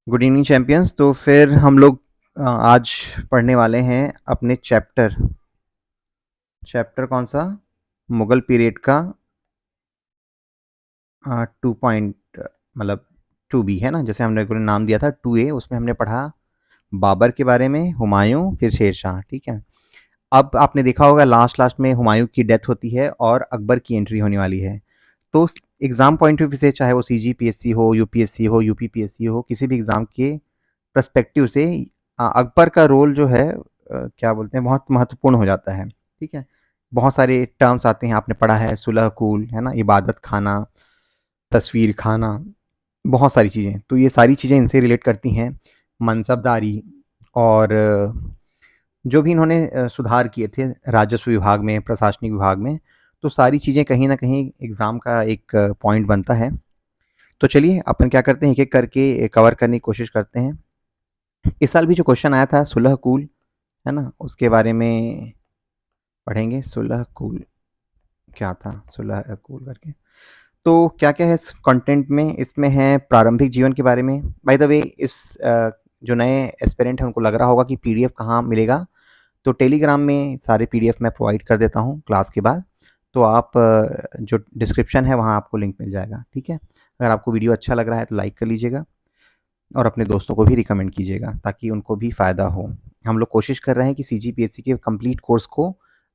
Good evening champions. तो फिर हम लोग आज पढ़ने वाले हैं अपने चैप्टर चैप्टर कौन सा, मुगल पीरियड का 2 पॉइंट, मतलब 2B है ना, जैसे हमने कोई नाम दिया था 2A। उसमें हमने पढ़ा बाबर के बारे में, हुमायूं, फिर शेरशाह। ठीक है। अब आपने देखा होगा लास्ट लास्ट में हुमायूं की डेथ होती है और अकबर की एंट्री होने वाली है। तो एग्ज़ाम पॉइंट ऑफ व्यू से, चाहे वो CGPSC हो, UPSC हो, UPPSC हो, किसी भी एग्ज़ाम के पर्सपेक्टिव से अकबर का रोल जो है क्या बोलते हैं, बहुत महत्वपूर्ण हो जाता है। ठीक है। बहुत सारे टर्म्स आते हैं, आपने पढ़ा है सुलह कूल, है ना, इबादत खाना, तस्वीर खाना, बहुत सारी चीज़ें। तो ये सारी चीज़ें इनसे रिलेट करती हैं। मनसबदारी और जो भी इन्होंने सुधार किए थे राजस्व विभाग में, प्रशासनिक विभाग में, तो सारी चीज़ें कहीं न कहीं एग्ज़ाम का एक पॉइंट बनता है। तो चलिए अपन क्या करते हैं, एक-एक करके कवर करने की कोशिश करते हैं। इस साल भी जो क्वेश्चन आया था सुलह कूल, है ना, उसके बारे में पढ़ेंगे। सुलह कूल क्या था, सुलह कूल करके। तो क्या-क्या है इस कंटेंट में, इसमें है प्रारंभिक जीवन के बारे में। बाय द वे इस जो नए एस्पिरेंट हैं उनको लग रहा होगा कि पीडीएफ कहाँ मिलेगा, तो टेलीग्राम में सारे पीडीएफ मैं प्रोवाइड कर देता हूँ क्लास के बाद। तो आप जो डिस्क्रिप्शन है वहाँ आपको लिंक मिल जाएगा। ठीक है। अगर आपको वीडियो अच्छा लग रहा है तो लाइक कर लीजिएगा और अपने दोस्तों को भी रिकमेंड कीजिएगा ताकि उनको भी फ़ायदा हो। हम लोग कोशिश कर रहे हैं कि CGPSC के कंप्लीट कोर्स को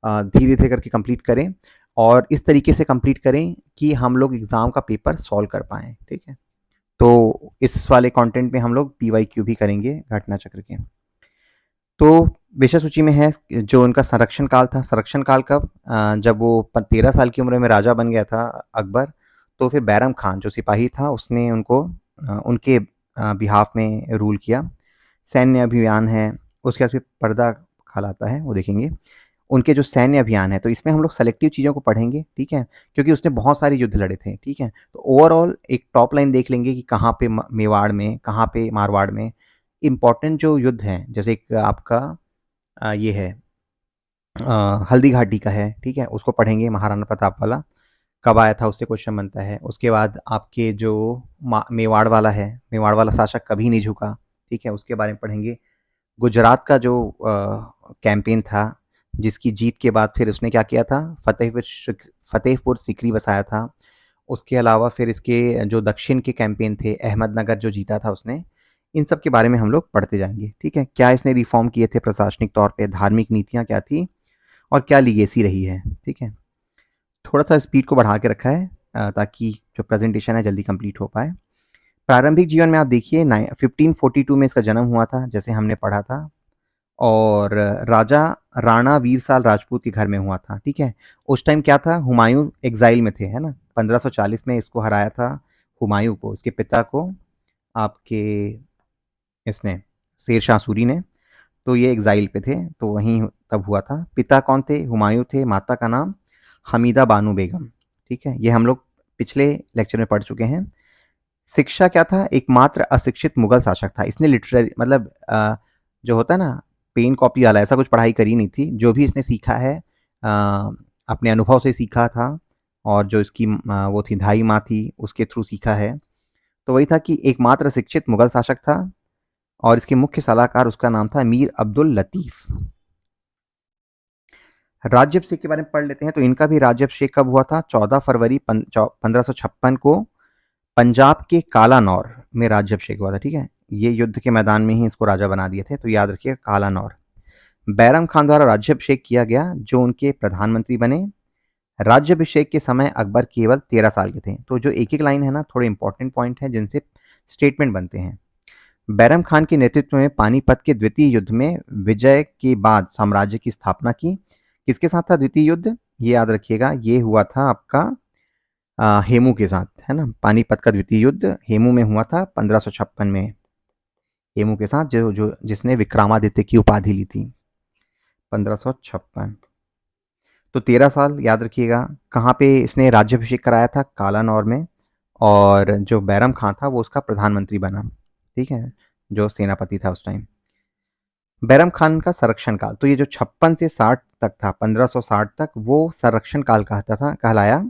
धीरे-धीरे करके कंप्लीट करें और इस तरीके से कंप्लीट करें कि हम लोग एग्ज़ाम का पेपर सॉल्व कर पाएँ। ठीक है? तो इस वाले कंटेंट में हम लोग PYQ भी करेंगे घटना चक्र के। तो विषय सूची में है जो उनका संरक्षण काल था। संरक्षण काल कब? जब वो 13 साल की उम्र में राजा बन गया था अकबर, तो फिर बैरम खान जो सिपाही था उसने उनको उनके बिहाफ में रूल किया। सैन्य अभियान है, उसके बाद फिर पर्दा कहलाता है, वो देखेंगे। उनके जो सैन्य अभियान है, तो इसमें हम लोग सेलेक्टिव चीज़ों को पढ़ेंगे। ठीक है? क्योंकि उसने बहुत सारे युद्ध लड़े थे। ठीक है? तो ओवरऑल एक टॉप लाइन देख लेंगे कि कहाँ पे मेवाड़ में, कहाँ पे मारवाड़ में इम्पोर्टेंट जो युद्ध हैं, जैसे एक आपका ये है हल्दी घाटी का है। ठीक है? उसको पढ़ेंगे, महाराणा प्रताप वाला कब आया था उससे क्वेश्चन बनता है। उसके बाद आपके जो मेवाड़ वाला है, मेवाड़ वाला शासक कभी नहीं झुका। ठीक है? उसके बारे में पढ़ेंगे। गुजरात का जो कैंपेन था, जिसकी जीत के बाद फिर उसने क्या किया था, फतेहपुर सीकरी बसाया था। उसके अलावा फिर इसके जो दक्षिण के कैंपेन थे, अहमदनगर जो जीता था उसने, इन सब के बारे में हम लोग पढ़ते जाएंगे। ठीक है? क्या इसने रिफॉर्म किए थे प्रशासनिक तौर पे, धार्मिक नीतियाँ क्या थी और क्या लीगेसी रही है। ठीक है? थोड़ा सा स्पीड को बढ़ा के रखा है ताकि जो प्रेजेंटेशन है जल्दी कंप्लीट हो पाए। प्रारंभिक जीवन में आप देखिए 1542 में इसका जन्म हुआ था, जैसे हमने पढ़ा था। और राजा राणा वीरसाल राजपूत के घर में हुआ था। ठीक है? उस टाइम क्या था, हुमायूं एग्जाइल में थे, है ना। 1540 में इसको हराया था, हुमायूं को, इसके पिता को, आपके इसने, शेर शाह सूरी ने। तो ये एग्जाइल पे थे, तो वहीं तब हुआ था। पिता कौन थे, हुमायूं थे। माता का नाम हमीदा बानू बेगम। ठीक है? ये हम लोग पिछले लेक्चर में पढ़ चुके हैं। शिक्षा क्या था, एकमात्र अशिक्षित मुगल शासक था। इसने लिटरेरी मतलब जो होता है ना पेन कॉपी वाला, ऐसा कुछ पढ़ाई करी नहीं थी। जो भी इसने सीखा है अपने अनुभव से सीखा था, और जो इसकी वो थी धाई माँ थी, उसके थ्रू सीखा है। तो वही था कि एकमात्र शिक्षित मुगल शासक था और इसके मुख्य सलाहकार, उसका नाम था मीर अब्दुल लतीफ़। राज्याभिषेक के बारे में पढ़ लेते हैं। तो इनका भी राज्याभिषेक कब हुआ था, 14 फरवरी 1556 को पंजाब के कालानौर में राज्याभिषेक हुआ था। ठीक है? ये युद्ध के मैदान में ही इसको राजा बना दिए थे, तो याद रखिए कालानौर। बैरम खान द्वारा राज्याभिषेक किया गया, जो उनके प्रधानमंत्री बने। राज्याभिषेक के समय अकबर केवल 13 साल के थे। तो जो एक-एक लाइन है ना, थोड़े इंपॉर्टेंट पॉइंट हैं जिनसे स्टेटमेंट बनते हैं। बैरम खान के नेतृत्व में पानीपत के द्वितीय युद्ध में विजय के बाद साम्राज्य की स्थापना की। किसके साथ था द्वितीय युद्ध, ये याद रखिएगा, ये हुआ था आपका हेमू के साथ, है ना। पानीपत का द्वितीय युद्ध हेमू में हुआ था 1556 में। हेमू के साथ जो जो जिसने विक्रमादित्य की उपाधि ली थी 1556। तो 13 साल याद रखिएगा। कहाँ पे इसने राज्याभिषेक कराया था, कालानौर में। और जो बैरम खान था वो उसका प्रधानमंत्री बना। ठीक है? जो सेनापति था उस टाइम। बैरम खान का संरक्षण काल, तो ये जो 56 से 60 तक था, 1560 तक, वो संरक्षण काल कहता था, कहलाया,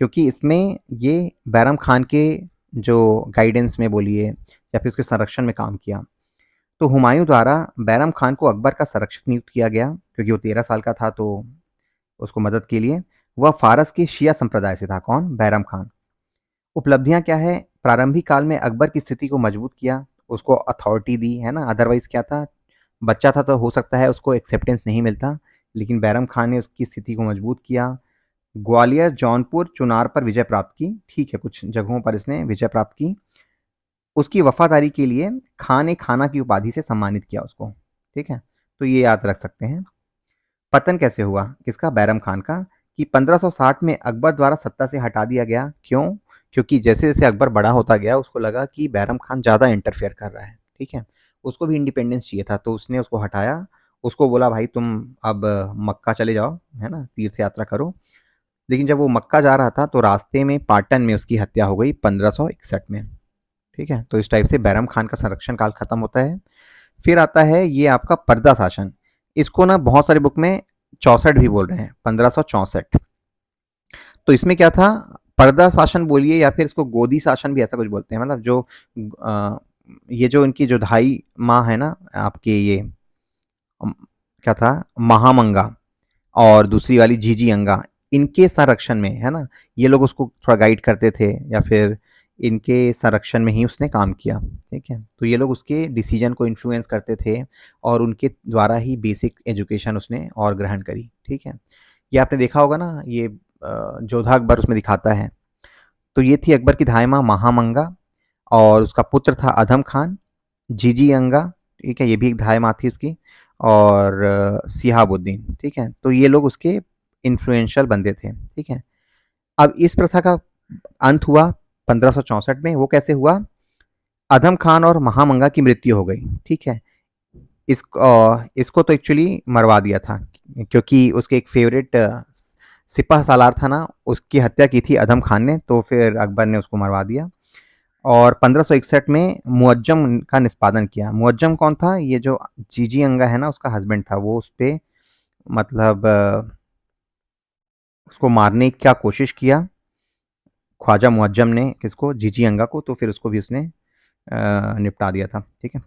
क्योंकि इसमें ये बैरम खान के जो गाइडेंस में बोलिए, या फिर उसके संरक्षण में काम किया। तो हुमायूं द्वारा बैरम खान को अकबर का संरक्षक नियुक्त किया गया, क्योंकि वो 13 साल का था, तो उसको मदद के लिए। वह फारस के शिया संप्रदाय से था। कौन? बैरम खान। उपलब्धियां क्या है? प्रारंभिक काल में अकबर की स्थिति को मजबूत किया, उसको अथॉरिटी दी, है ना। अदरवाइज क्या था, बच्चा था तो हो सकता है उसको एक्सेप्टेंस नहीं मिलता, लेकिन बैरम खान ने उसकी स्थिति को मजबूत किया। ग्वालियर, जौनपुर, चुनार पर विजय प्राप्त की। ठीक है, कुछ जगहों पर इसने विजय प्राप्त की। उसकी वफादारी के लिए खान ए खाना की उपाधि से सम्मानित किया उसको। ठीक है, तो ये याद रख सकते हैं। पतन कैसे हुआ किसका? बैरम खान का। कि 1560 में अकबर द्वारा सत्ता से हटा दिया गया। क्यों? क्योंकि जैसे जैसे अकबर बड़ा होता गया उसको लगा कि बैरम खान ज़्यादा इंटरफेयर कर रहा है। ठीक है, उसको भी इंडिपेंडेंस चाहिए था, तो उसने उसको हटाया। उसको बोला भाई तुम अब मक्का चले जाओ, है ना, तीर्थ यात्रा करो। लेकिन जब वो मक्का जा रहा था तो रास्ते में पाटन में उसकी हत्या हो गई 1561 में। ठीक है, तो इस टाइप से बैरम खान का संरक्षण काल खत्म होता है। फिर आता है ये आपका पर्दा शासन। इसको ना बहुत सारे बुक में 64 भी बोल रहे हैं, 1564। तो इसमें क्या था? पर्दा शासन बोलिए या फिर इसको गोदी शासन भी ऐसा कुछ बोलते हैं। मतलब जो ये जो इनकी जो ढाई माँ है ना आपके, ये क्या था, महामंगा और दूसरी वाली जीजी अंगा, इनके संरक्षण में, है ना, ये लोग उसको थोड़ा गाइड करते थे, या फिर इनके संरक्षण में ही उसने काम किया। ठीक है, तो ये लोग उसके डिसीजन को इन्फ्लुएंस करते थे और उनके द्वारा ही बेसिक एजुकेशन उसने और ग्रहण करी। ठीक है, ये आपने देखा होगा ना, ये जोधा अकबर उसमें दिखाता है। तो ये थी अकबर की धाई माँ महामंगा, और उसका पुत्र था अधम खान, जीजी अंगा। ठीक है, ये भी एक धाई माँ थी इसकी, और सिहाबुद्दीन। ठीक है, तो ये लोग उसके इन्फ्लुएंशियल बंदे थे। ठीक है, अब इस प्रथा का अंत हुआ 1564 में। वो कैसे हुआ? अधम खान और महामंगा की मृत्यु हो गई। ठीक है, इसको तो एक्चुअली मरवा दिया था, क्योंकि उसके एक फेवरेट सिपह सालार था ना, उसकी हत्या की थी अधम खान ने, तो फिर अकबर ने उसको मरवा दिया। और 1561 में मुअज्जम का निष्पादन किया। मुअज्जम कौन था? ये जो जीजी अंगा है ना, उसका हस्बैंड था। वो उस पे मतलब उसको मारने की क्या कोशिश किया ख्वाजा मुअज्जम ने, किसको? जीजी अंगा को। तो फिर उसको भी उसने निपटा दिया था। ठीक है,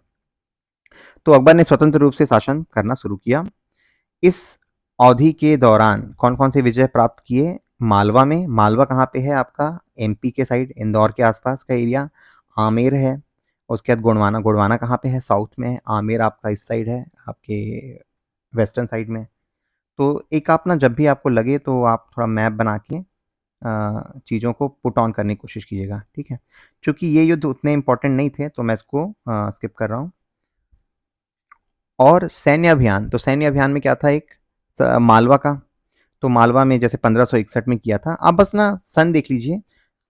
तो अकबर ने स्वतंत्र रूप से शासन करना शुरू किया। इस अवधि के दौरान कौन कौन से विजय प्राप्त किए? मालवा में। मालवा कहाँ पे है आपका? एमपी के साइड, इंदौर के आसपास का एरिया। आमेर है। उसके बाद गोंडवाना। गोंडवाना कहाँ पे है? साउथ में है। आमेर आपका इस साइड है, आपके वेस्टर्न साइड में। तो एक आप ना, जब भी आपको लगे तो आप थोड़ा मैप बना के चीज़ों को पुट ऑन करने की कोशिश कीजिएगा। ठीक है, चूँकि ये युद्ध उतने इम्पोर्टेंट नहीं थे तो मैं इसको स्किप कर रहा हूँ। और सैन्य अभियान, तो सैन्य अभियान में क्या था? एक मालवा का। तो मालवा में जैसे 1561 में किया था। आप बस ना सन देख लीजिए,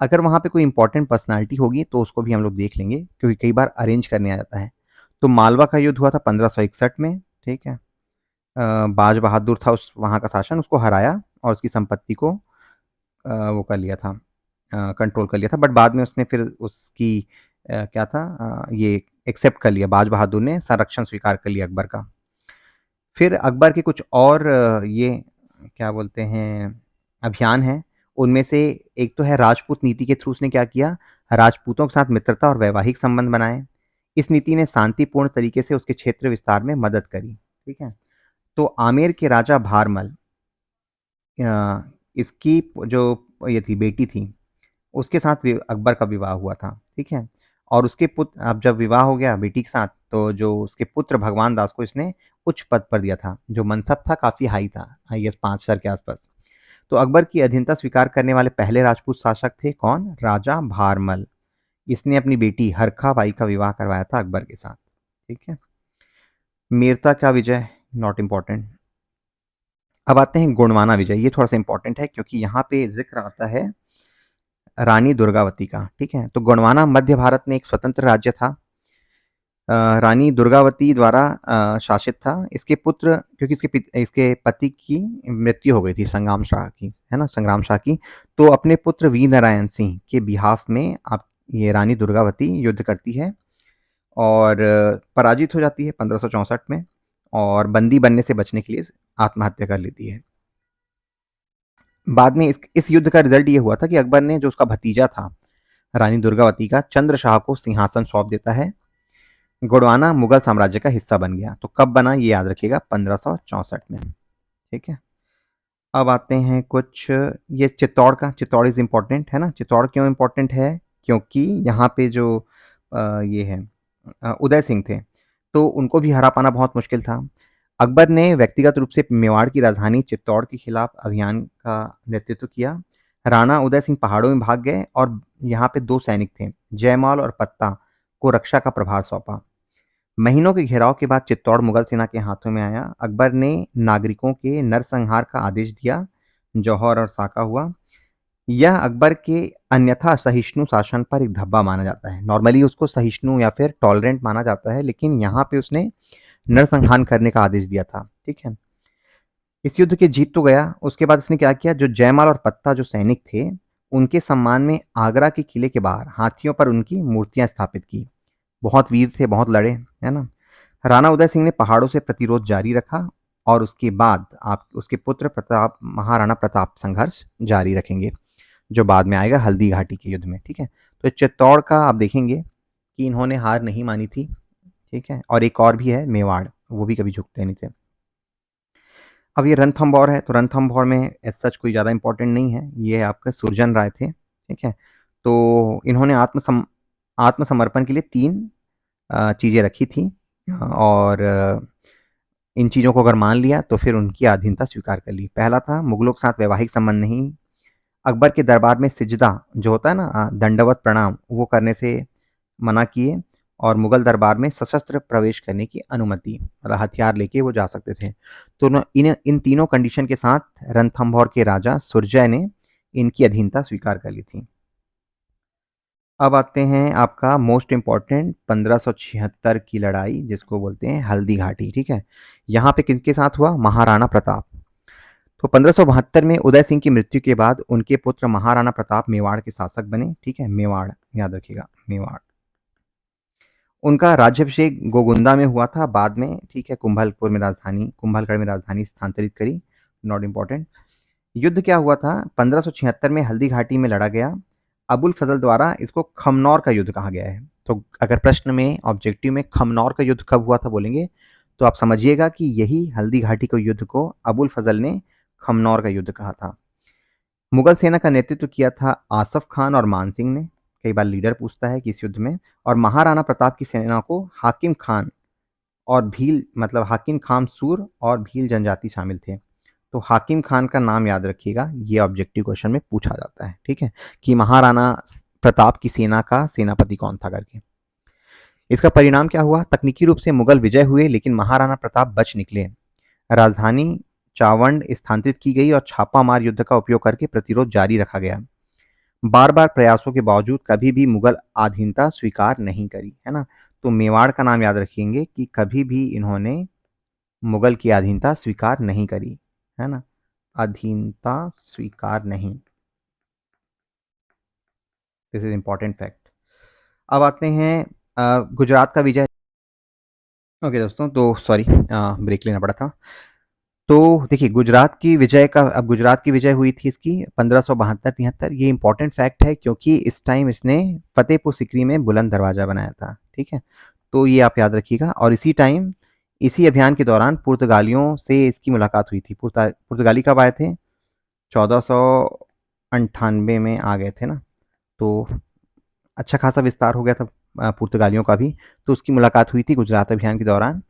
अगर वहाँ पे कोई इंपॉर्टेंट पर्सनालिटी होगी तो उसको भी हम लोग देख लेंगे, क्योंकि कई बार अरेंज करने आ जाता है। तो मालवा का युद्ध हुआ था 1561 में। ठीक है, बाज बहादुर था उस वहाँ का शासन, उसको हराया और उसकी संपत्ति को वो कर लिया था, कंट्रोल कर लिया था। बट बाद में उसने फिर उसकी क्या था, ये एक्सेप्ट कर लिया, बाज बहादुर ने संरक्षण स्वीकार कर लिया अकबर का। फिर अकबर के कुछ और ये क्या बोलते हैं, अभियान हैं। उनमें से एक तो है राजपूत नीति के थ्रू उसने क्या किया? राजपूतों के साथ मित्रता और वैवाहिक संबंध बनाए। इस नीति ने शांतिपूर्ण तरीके से उसके क्षेत्र विस्तार में मदद करी। ठीक है, तो आमेर के राजा भारमल, इसकी जो ये थी बेटी थी, उसके साथ अकबर का विवाह हुआ था। ठीक है, और उसके पुत्र, अब जब विवाह हो गया बेटी के साथ, तो जो उसके पुत्र भगवान दास को इसने उच्च पद पर दिया था। जो मनसब था काफ़ी हाई था, IAS 5 सर के आसपास। तो अकबर की अधीनता स्वीकार करने वाले पहले राजपूत शासक थे कौन? राजा भारमल। इसने अपनी बेटी हरखा बाई का विवाह करवाया था अकबर के साथ। ठीक है, मेरता का विजय नॉट इम्पॉर्टेंट। अब आते हैं गोंडवाना विजय। ये थोड़ा सा इंपॉर्टेंट है, क्योंकि यहाँ पे जिक्र आता है रानी दुर्गावती का। ठीक है, तो गोंडवाना मध्य भारत में एक स्वतंत्र राज्य था। रानी दुर्गावती द्वारा शासित था। इसके पुत्र, क्योंकि इसके पति की मृत्यु हो गई थी संग्राम शाह की, है ना, संग्राम शाह की। तो अपने पुत्र वीर नारायण सिंह के बिहाफ में आप ये रानी दुर्गावती युद्ध करती है और पराजित हो जाती है 1564 में, और बंदी बनने से बचने के लिए आत्महत्या कर लेती है। बाद में इस युद्ध का रिजल्ट ये हुआ था कि अकबर ने जो उसका भतीजा था रानी दुर्गावती का चंद्र शाह को सिंहासन सौंप देता है। गोंडवाना मुगल साम्राज्य का हिस्सा बन गया। तो कब बना ये याद रखिएगा, 1564 में। ठीक है। अब आते हैं कुछ, ये चित्तौड़ का, चित्तौड़ इज इम्पोर्टेंट है ना। चित्तौड़ क्यों इम्पोर्टेंट है, क्योंकि यहाँ पे जो ये है उदय सिंह थे, तो उनको भी हरा पाना बहुत मुश्किल था। अकबर ने व्यक्तिगत रूप से मेवाड़ की राजधानी चित्तौड़ के खिलाफ अभियान का नेतृत्व किया। राणा उदय सिंह पहाड़ों में भाग गए और यहाँ पे दो सैनिक थे, जयमाल और पत्ता, को रक्षा का प्रभार सौंपा। महीनों के घेराव के बाद चित्तौड़ मुगल सेना के हाथों में आया। अकबर ने नागरिकों के नरसंहार का आदेश दिया। जौहर और साका हुआ। यह अकबर के अन्यथा सहिष्णु शासन पर एक धब्बा माना जाता है। नॉर्मली उसको सहिष्णु या फिर टॉलरेंट माना जाता है, लेकिन यहाँ पे उसने नरसंहार करने का आदेश दिया था। ठीक है। इस युद्ध के जीत तो गया, उसके बाद इसने क्या किया, जो जयमाल और पत्ता जो सैनिक थे, उनके सम्मान में आगरा के किले के बाहर हाथियों पर उनकी मूर्तियां स्थापित की। बहुत वीर थे, बहुत लड़े, है ना। राणा उदय सिंह ने पहाड़ों से प्रतिरोध जारी रखा और उसके बाद आप उसके पुत्र प्रताप, महाराणा प्रताप संघर्ष जारी रखेंगे, जो बाद में आएगा हल्दी घाटी के युद्ध में। ठीक है। तो चित्तौड़ का आप देखेंगे कि इन्होंने हार नहीं मानी थी। ठीक है। और एक और भी है मेवाड़, वो भी कभी झुकते नहीं थे। अब ये रणथंभौर है, तो रणथंभौर में एज सच कोई ज़्यादा इंपॉर्टेंट नहीं है। ये आपके सुरजन राय थे। ठीक है। तो इन्होंने आत्मसमर्पण के लिए 3 चीज़ें रखी थी, और इन चीज़ों को अगर मान लिया तो फिर उनकी अधीनता स्वीकार कर ली। पहला था, मुगलों के साथ वैवाहिक संबंध नहीं। अकबर के दरबार में सिजदा जो होता है ना, दंडवत प्रणाम, वो करने से मना किए। और मुगल दरबार में सशस्त्र प्रवेश करने की अनुमति, मतलब हथियार लेके वो जा सकते थे। तो इन तीनों कंडीशन के साथ रणथंभौर के राजा सुरजय ने इनकी अधीनता स्वीकार कर ली थी। अब आते हैं आपका मोस्ट इम्पॉर्टेंट 1576 की लड़ाई, जिसको बोलते हैं हल्दी घाटी। ठीक है। यहाँ पे किनके साथ हुआ, महाराणा प्रताप। तो 1572 में उदय सिंह की मृत्यु के बाद उनके पुत्र महाराणा प्रताप मेवाड़ के शासक बने। ठीक है। मेवाड़ याद रखिएगा, मेवाड़। उनका राज्याभिषेक गोगुंदा में हुआ था बाद में। ठीक है। कुंभलगढ़ में राजधानी स्थानांतरित करी। Not important. युद्ध क्या हुआ था, 1576 में हल्दी घाटी में लड़ा गया। अबुल फजल द्वारा इसको खमनौर का युद्ध कहा गया है। तो अगर प्रश्न में ऑब्जेक्टिव में खमनौर का युद्ध कब हुआ था बोलेंगे, तो आप समझिएगा कि यही हल्दी घाटी के युद्ध को अबुल फजल ने खमनौर का युद्ध कहा था। मुगल सेना का नेतृत्व किया था आसफ खान और मान सिंह ने। कई बार लीडर पूछता है कि इस युद्ध में। और महाराणा प्रताप की सेना को हाकिम खान और भील, मतलब हाकिम खान सूर और भील जनजाति शामिल थे। तो हाकिम खान का नाम याद रखिएगा, ये ऑब्जेक्टिव क्वेश्चन में पूछा जाता है। ठीक है। कि महाराणा प्रताप की सेना का सेनापति कौन था करके। इसका परिणाम क्या हुआ, तकनीकी रूप से मुगल विजय हुए, लेकिन महाराणा प्रताप बच निकले। राजधानी चावंड स्थानांतरित की गई और छापामार युद्ध का उपयोग करके प्रतिरोध जारी रखा गया। बार बार प्रयासों के बावजूद कभी भी मुगल अधीनता स्वीकार नहीं करी, है ना। तो मेवाड़ का नाम याद रखेंगे कि कभी भी इन्होंने मुगल की अधीनता स्वीकार नहीं करी, है ना। अधीनता स्वीकार नहीं, दिस इज इंपॉर्टेंट फैक्ट। अब आते हैं गुजरात का विजय। ओके दोस्तों, तो सॉरी ब्रेक लेना पड़ा था। तो देखिए गुजरात की विजय का, अब गुजरात की विजय हुई थी इसकी 1572-73। ये इंपॉर्टेंट फैक्ट है क्योंकि इस टाइम इसने फतेहपुर सिकरी में बुलंद दरवाजा बनाया था। ठीक है। तो ये आप याद रखिएगा। और इसी टाइम, इसी अभियान के दौरान पुर्तगालियों से इसकी मुलाकात हुई थी। पुर्तगाली कब आए थे, 1498 में आ गए थे ना। तो अच्छा खासा विस्तार हो गया था पुर्तगालियों का भी। तो उसकी मुलाकात हुई थी गुजरात अभियान के दौरान।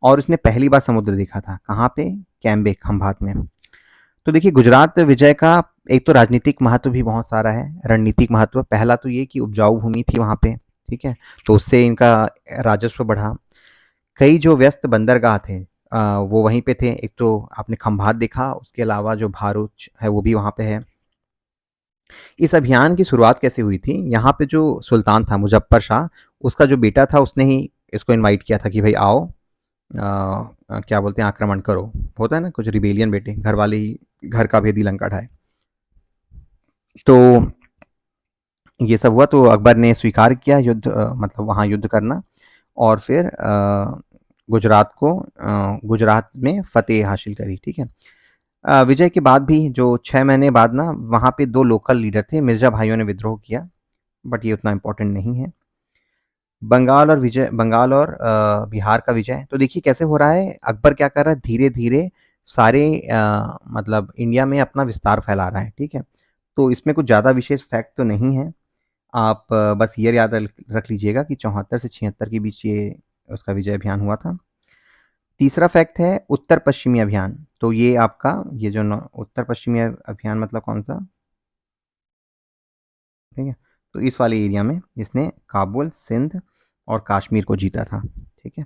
और उसने पहली बार समुद्र देखा था, कहाँ पे, कैम्बे, खंभात में। तो देखिए गुजरात विजय का एक तो राजनीतिक महत्व भी बहुत सारा है, रणनीतिक महत्व। पहला तो ये कि उपजाऊ भूमि थी वहाँ पे। ठीक है। तो उससे इनका राजस्व बढ़ा। कई जो व्यस्त बंदरगाह थे वो वहीं पे थे। एक तो आपने खंभात देखा, उसके अलावा जो भारूच है वो भी वहाँ पे है। इस अभियान की शुरुआत कैसे हुई थी, यहाँ पे जो सुल्तान था मुजफ्फर शाह, उसका जो बेटा था उसने ही इसको इनवाइट किया था कि भाई आओ, क्या बोलते हैं, आक्रमण करो। होता है ना कुछ रिबेलियन, बेटे घर वाले ही घर का भेदी लंका ढाए। तो ये सब हुआ। तो अकबर ने स्वीकार किया युद्ध, मतलब वहाँ युद्ध करना। और फिर गुजरात में फतेह हासिल करी। ठीक है। विजय के बाद भी जो 6 महीने बाद ना, वहाँ पे 2 लोकल लीडर थे, मिर्जा भाइयों ने विद्रोह किया। बट ये उतना इम्पोर्टेंट नहीं है। बंगाल और बिहार का विजय, तो देखिए कैसे हो रहा है, अकबर क्या कर रहा है, धीरे-धीरे सारे मतलब इंडिया में अपना विस्तार फैला रहा है, ठीक है? तो इसमें कुछ ज़्यादा विशेष फैक्ट तो नहीं है। आप बस ये याद रख लीजिएगा कि 74 से 76 के बीच ये उसका विजय अभियान हुआ था। तीसरा फैक्ट है उत्तर पश्चिमी अभियान, तो ये आपका ये जो उत्तर पश्चिमी अभियान मतलब कौन सा, ठीक है, तो इस वाले एरिया में इसने काबुल, सिंध और कश्मीर को जीता था, ठीक है।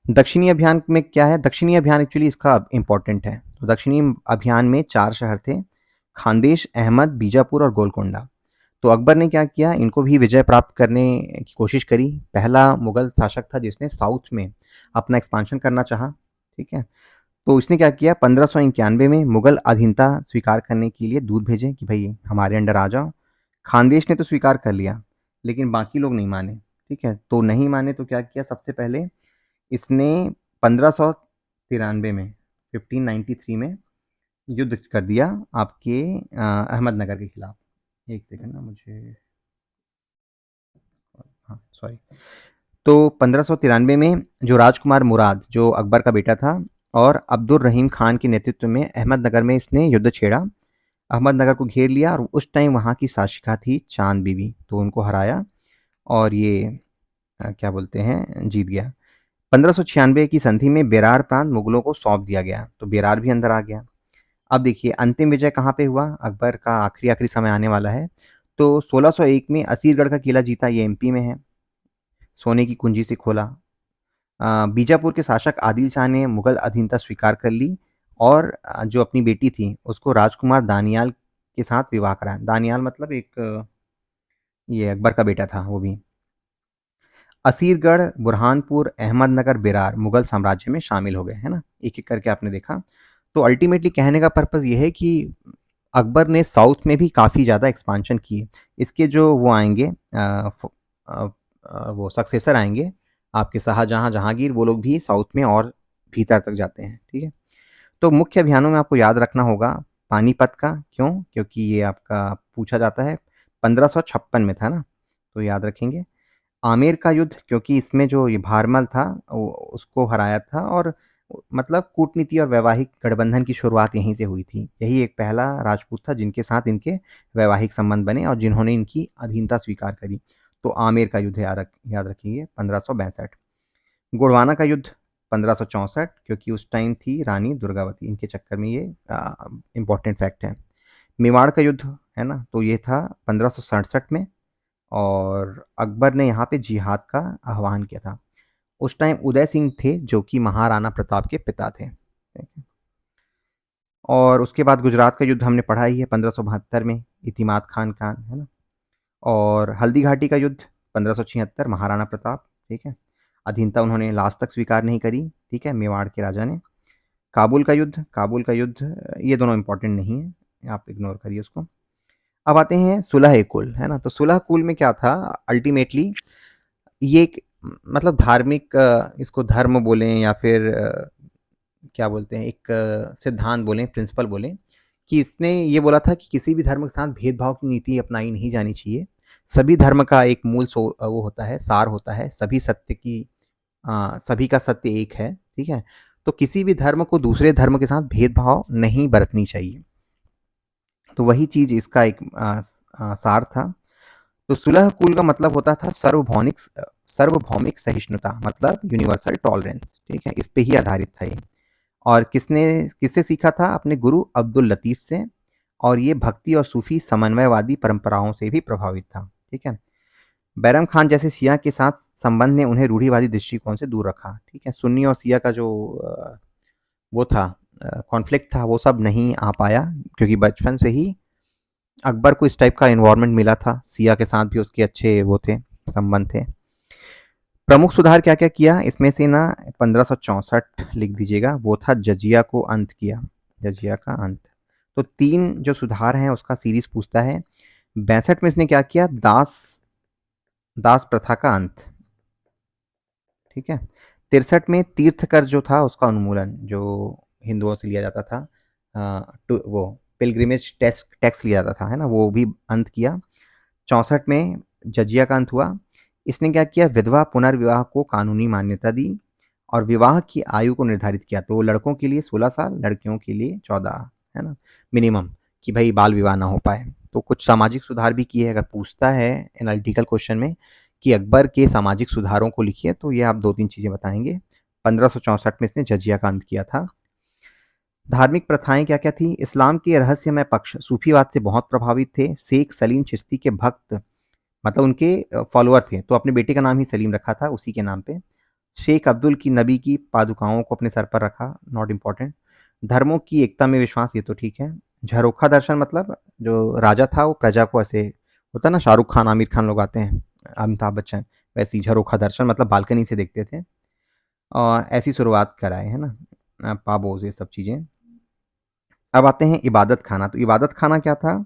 दक्षिणी अभियान में क्या है, दक्षिणी अभियान एक्चुअली इसका इम्पोर्टेंट है। तो दक्षिणी अभियान में 4 शहर थे, खानदेश, अहमद, बीजापुर और गोलकोंडा। तो अकबर ने क्या किया, इनको भी विजय प्राप्त करने की कोशिश करी। पहला मुगल शासक था जिसने साउथ में अपना एक्सपांशन करना चाहा, ठीक है। तो इसने क्या किया, 1591 में मुगल अधीनता स्वीकार करने के लिए दूत भेजे कि भाई हमारे अंडर आ जाओ। खानदेश ने तो स्वीकार कर लिया, लेकिन बाकी लोग नहीं माने, ठीक है। तो नहीं माने तो क्या किया, सबसे पहले इसने 1593 में 1593 में युद्ध कर दिया आपके अहमदनगर के खिलाफ। एक सेकंड ना मुझे, हाँ सॉरी। तो 1593 में जो राजकुमार मुराद जो अकबर का बेटा था और अब्दुल रहीम खान के नेतृत्व में अहमदनगर में इसने युद्ध छेड़ा, अहमदनगर को घेर लिया और उस टाइम वहाँ की शासिका थी चांद बीवी, तो उनको हराया और ये क्या बोलते हैं जीत गया। 1596 की संधि में बेरार प्रांत मुगलों को सौंप दिया गया, तो बेरार भी अंदर आ गया। अब देखिए अंतिम विजय कहाँ पे हुआ, अकबर का आखिरी समय आने वाला है। तो 1601 में असीरगढ़ का किला जीता, ये एमपी में है, सोने की कुंजी से खोला। बीजापुर के शासक आदिल शाह ने मुगल अधीनता स्वीकार कर ली और जो अपनी बेटी थी उसको राजकुमार दानियाल के साथ विवाह कराया। दानियाल मतलब एक ये अकबर का बेटा था वो भी। असीरगढ़, बुरहानपुर, अहमदनगर, बेरार मुगल साम्राज्य में शामिल हो गए, है ना? एक-एक करके आपने देखा। तो अल्टीमेटली कहने का पर्पज़ ये है कि अकबर ने साउथ में भी काफ़ी ज़्यादा एक्सपांशन की। इसके जो वो आएँगे अ वो सक्सेसर आएँगे, आपके शाहजहाँ, जहाँगीर, वो लोग भी साउथ में और भीतर तक जाते हैं, ठीक है? तो मुख्य अभियानों में आपको याद रखना होगा पानीपत का, क्यों? क्योंकि ये आपका पूछा जाता है 1556 में था ना, तो याद रखेंगे। आमेर का युद्ध, क्योंकि इसमें जो ये भारमल था उसको हराया था और मतलब कूटनीति और वैवाहिक गठबंधन की शुरुआत यहीं से हुई थी। यही एक पहला राजपूत था जिनके साथ इनके वैवाहिक संबंध बने और जिन्होंने इनकी अधीनता स्वीकार करी। तो आमेर का युद्ध याद रखिए 1562। गोंडवाना का युद्ध 1564, क्योंकि उस टाइम थी रानी दुर्गावती, इनके चक्कर में ये इम्पोर्टेंट फैक्ट है। मेवाड़ का युद्ध है ना, तो ये था 1567 में और अकबर ने यहाँ पे जिहाद का आह्वान किया था। उस टाइम उदय सिंह थे जो कि महाराणा प्रताप के पिता थे। और उसके बाद गुजरात का युद्ध हमने पढ़ा ही है 1572 में, इतिमाद खान का, है ना? और हल्दी घाटी का युद्ध 1576, महाराणा प्रताप, ठीक है? अधीनता उन्होंने लास्ट तक स्वीकार नहीं करी, ठीक है, मेवाड़ के राजा ने। काबुल का युद्ध ये दोनों इंपॉर्टेंट नहीं है, आप इग्नोर करिए उसको। अब आते हैं सुलह-ए-कुल, है ना? तो सुलह-कुल में क्या था, अल्टीमेटली ये एक मतलब धार्मिक इसको धर्म बोलें या फिर क्या बोलते हैं, एक सिद्धांत बोलें, प्रिंसिपल बोलें, कि इसने ये बोला था कि किसी भी धर्म के साथ भेदभाव की नीति अपनाई नहीं जानी चाहिए। सभी धर्म का एक मूल वो होता है, सार होता है, सभी का सत्य एक है, ठीक है? तो किसी भी धर्म को दूसरे धर्म के साथ भेदभाव नहीं बरतनी चाहिए। तो वही चीज़ इसका एक सार था। तो सुलह कुल का मतलब होता था सार्वभौमिक सहिष्णुता, मतलब यूनिवर्सल टॉलरेंस, ठीक है? इस पे ही आधारित था ये। और किससे सीखा था? अपने गुरु अब्दुल लतीफ़ से, और ये भक्ति और सूफ़ी समन्वयवादी परंपराओं से भी प्रभावित था, ठीक है? बैरम खान जैसे शिया के साथ संबंध ने उन्हें रूढ़िवादी दृष्टिकोण से दूर रखा, ठीक है? सुन्नी और शिया का जो वो था कॉन्फ्लिक्ट था, वो सब नहीं आ पाया क्योंकि बचपन से ही अकबर को इस टाइप का एनवायरनमेंट मिला था, सिया के साथ भी उसके अच्छे वो थे, संबंध थे। प्रमुख सुधार क्या-क्या किया? इसमें से ना 1564 लिख दीजिएगा, वो था जजिया को अंत किया, जजिया का अंत। तो 3 जो सुधार हैं उसका सीरीज़ पूछता है। 62 में इसने क्या किया? दास प्रथा का अंत, ठीक है? 63 में तीर्थकर जो था उसका उन्मूलन, जो हिंदुओं से लिया जाता था वो पिलग्रिमेज टैक्स लिया जाता था, है ना? वो भी अंत किया। 64 में जजिया का अंत हुआ। इसने क्या किया, विधवा पुनर्विवाह को कानूनी मान्यता दी और विवाह की आयु को निर्धारित किया। तो लड़कों के लिए 16 साल, लड़कियों के लिए 14, है ना, मिनिमम, कि भाई बाल विवाह ना हो पाए। तो कुछ सामाजिक सुधार भी किए। अगर पूछता है एनालिटिकल क्वेश्चन में कि अकबर के सामाजिक सुधारों को लिखिए, तो ये आप 2-3 चीज़ें बताएंगे। 1564 में इसने जजिया का अंत किया था। धार्मिक प्रथाएं क्या क्या थी? इस्लाम के रहस्यमय पक्ष सूफीवाद से बहुत प्रभावित थे। शेख सलीम चिश्ती के भक्त, मतलब उनके फॉलोअर थे, तो अपने बेटे का नाम ही सलीम रखा था उसी के नाम पे। शेख अब्दुल की नबी की पादुकाओं को अपने सर पर रखा, नॉट इम्पॉर्टेंट। धर्मों की एकता में विश्वास, ये तो ठीक है। झरोखा दर्शन, मतलब जो राजा था वो प्रजा को ऐसे, होता है ना, शाहरुख खान आमिर खान लोग आते हैं, अमिताभ बच्चन, वैसे ही झरोखा दर्शन मतलब बालकनी से देखते थे। और ऐसी शुरुआत कराए, है ना, पाबोज, ये सब चीज़ें। अब आते हैं इबादत खाना। तो इबादत खाना क्या था?